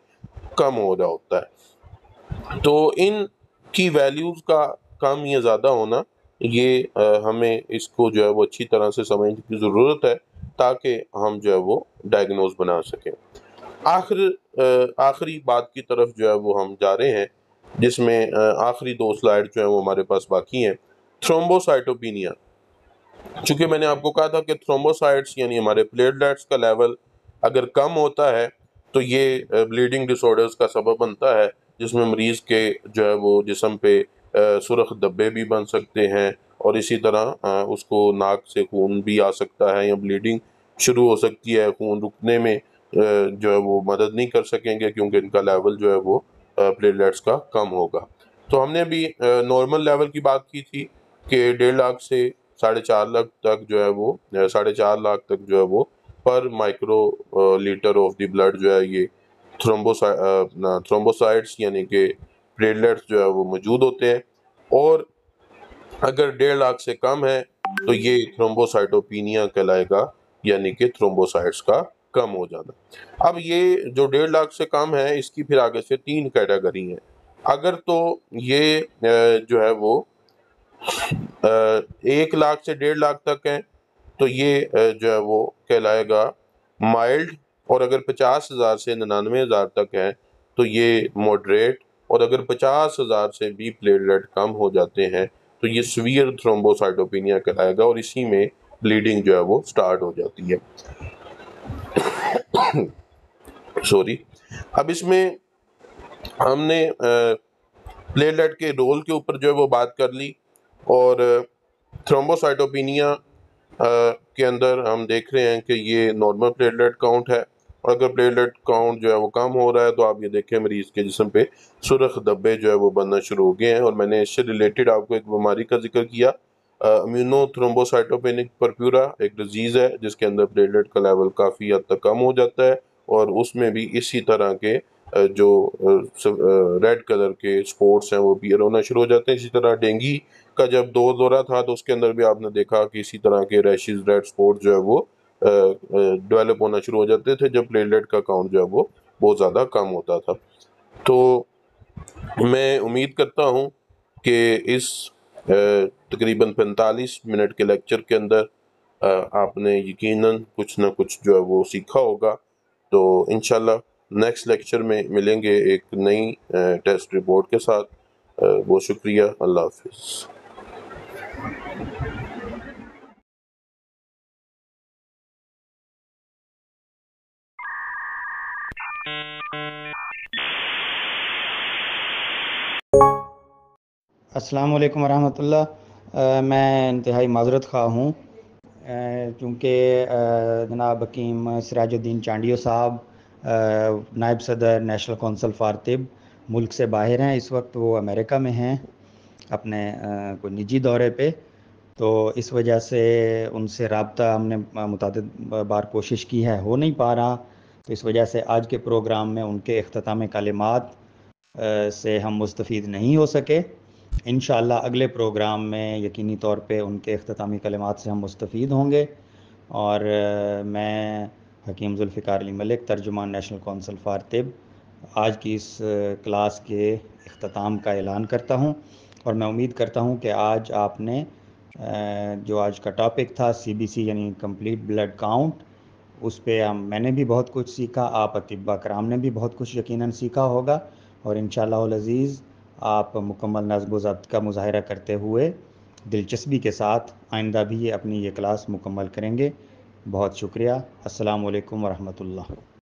کم ہو رہا ہوتا ہے۔ تو ان کی ویلیوز کا کم یا زیادہ ہونا، یہ ہمیں اس کو جو ہے وہ اچھی طرح سے سمجھنے کی ضرورت ہے تاکہ ہم جو ہے وہ ڈائگنوز بنا سکیں۔ آخری بات کی طرف جو ہے وہ ہم جا رہے ہیں، جس میں آخری 2 سلائیڈ جو ہیں وہ ہمارے پاس باقی ہیں۔ تھرومبوسائٹوپینیا، چونکہ میں نے آپ کو کہا تھا کہ تھرومبوسائٹس یعنی ہمارے پلیٹلیٹس کا لیول اگر کم ہوتا ہے تو یہ بلیڈنگ ڈس آرڈرز کا سبب بنتا ہے، جس میں مریض کے جو ہے وہ جسم پہ سرخ دھبے بھی بن سکتے ہیں، اور اسی طرح اس کو ناک سے خون بھی آ سکتا ہے یا بلیڈنگ شروع ہو سکتی ہے۔ خون رکنے میں جو ہے وہ مدد نہیں کر سکیں گے کیونکہ ان کا لیول جو ہے وہ پلیٹلیٹس کا کم ہوگا۔ تو ہم نے ابھی نارمل لیول کی بات کی تھی کہ 1.5 لاکھ سے 4.5 لاکھ تک جو ہے وہ 4.5 لاکھ تک جو ہے وہ پر microlitre of the blood جو ہے یہ تھرومبوسائٹس یعنی کہ پلیٹلیٹس جو ہے وہ موجود ہوتے ہیں، اور اگر 1.5 لاکھ سے کم ہے تو یہ تھرومبوسائٹوپینیا کہلائے گا، یعنی کہ تھرومبوسائٹس کا کم ہو جانا۔ اب یہ جو 1.5 لاکھ سے کم ہے، اس کی پھر آگے سے 3 کیٹیگری ہیں۔ اگر تو یہ جو ہے وہ 1 لاکھ سے 1.5 لاکھ تک ہیں تو یہ جو ہے وہ کہلائے گا مائلڈ، اور اگر 50,000 سے 99,000 تک ہیں تو یہ ماڈریٹ، اور اگر 50,000 سے بھی پلیٹلیٹ کم ہو جاتے ہیں تو یہ سویئر تھرومبوسائٹوپینیا کہلائے گا، اور اسی میں بلیڈنگ جو ہے وہ سٹارٹ ہو جاتی ہے۔ سوری، اب اس میں ہم نے پلیٹلیٹ کے رول کے اوپر جو ہے وہ بات کر لی، اور تھرومبوسائٹوپینیا کے اندر ہم دیکھ رہے ہیں کہ یہ نارمل پلیٹلیٹ کاؤنٹ ہے، اور اگر پلیٹلیٹ کاؤنٹ جو ہے وہ کم ہو رہا ہے تو آپ یہ دیکھیں مریض کے جسم پہ سرخ دھبے جو ہے وہ بننا شروع ہو گئے ہیں۔ اور میں نے اس سے ریلیٹڈ آپ کو ایک بیماری کا ذکر کیا، امیونو تھرومبوسائٹوپینک پرپیورا، ایک ڈیزیز ہے جس کے اندر پلیٹلیٹ کا لیول کافی حد تک کم ہو جاتا ہے، اور اس میں بھی اسی طرح کے جو ریڈ کلر کے سپورٹس ہیں وہ اپیئر ہونا شروع ہو جاتے ہیں۔ اسی طرح ڈینگی کا جب دورہ تھا تو اس کے اندر بھی آپ نے دیکھا کہ اسی طرح کے ریشز، ریڈ سپورٹ جو ہے وہ ڈیولپ ہونا شروع ہو جاتے تھے جب پلیٹلیٹ کا کاؤنٹ جو ہے وہ بہت زیادہ کم ہوتا تھا۔ تو میں امید کرتا ہوں کہ اس تقریباً 45 منٹ کے لیکچر کے اندر آپ نے یقیناً کچھ نہ کچھ جو ہے وہ سیکھا ہوگا۔ تو انشاءاللہ نیکسٹ لیکچر میں ملیں گے ایک نئی ٹیسٹ رپورٹ کے ساتھ۔ بہت شکریہ، اللہ حافظ۔ السلام علیکم ورحمۃ اللہ۔ میں انتہائی معذرت خواہ ہوں، چونکہ جناب حکیم سراج الدین چانڈیو صاحب نائب صدر نیشنل کونسل فار طب ملک سے باہر ہیں۔ اس وقت وہ امریکہ میں ہیں اپنے کوئی نجی دورے پہ، تو اس وجہ سے ان سے رابطہ ہم نے متعدد بار کوشش کی ہے، ہو نہیں پا رہا، تو اس وجہ سے آج کے پروگرام میں ان کے اختتامی کلمات سے ہم مستفید نہیں ہو سکے۔ انشاءاللہ اگلے پروگرام میں یقینی طور پہ ان کے اختتامی کلمات سے ہم مستفید ہوں گے، اور میں حکیم ذوالفقار علی ملک، ترجمان نیشنل کونسل فار طب، آج کی اس کلاس کے اختتام کا اعلان کرتا ہوں، اور میں امید کرتا ہوں کہ آج آپ نے جو آج کا ٹاپک تھا CBC یعنی کمپلیٹ بلڈ کاؤنٹ، اس پہ میں نے بھی بہت کچھ سیکھا، آپ اطباء کرام نے بھی بہت کچھ یقیناً سیکھا ہوگا، اور انشاءاللہ العزیز آپ مکمل نظم و ضبط کا مظاہرہ کرتے ہوئے دلچسپی کے ساتھ آئندہ بھی اپنی یہ کلاس مکمل کریں گے۔ بہت شکریہ۔ السلام علیکم ورحمۃ اللہ۔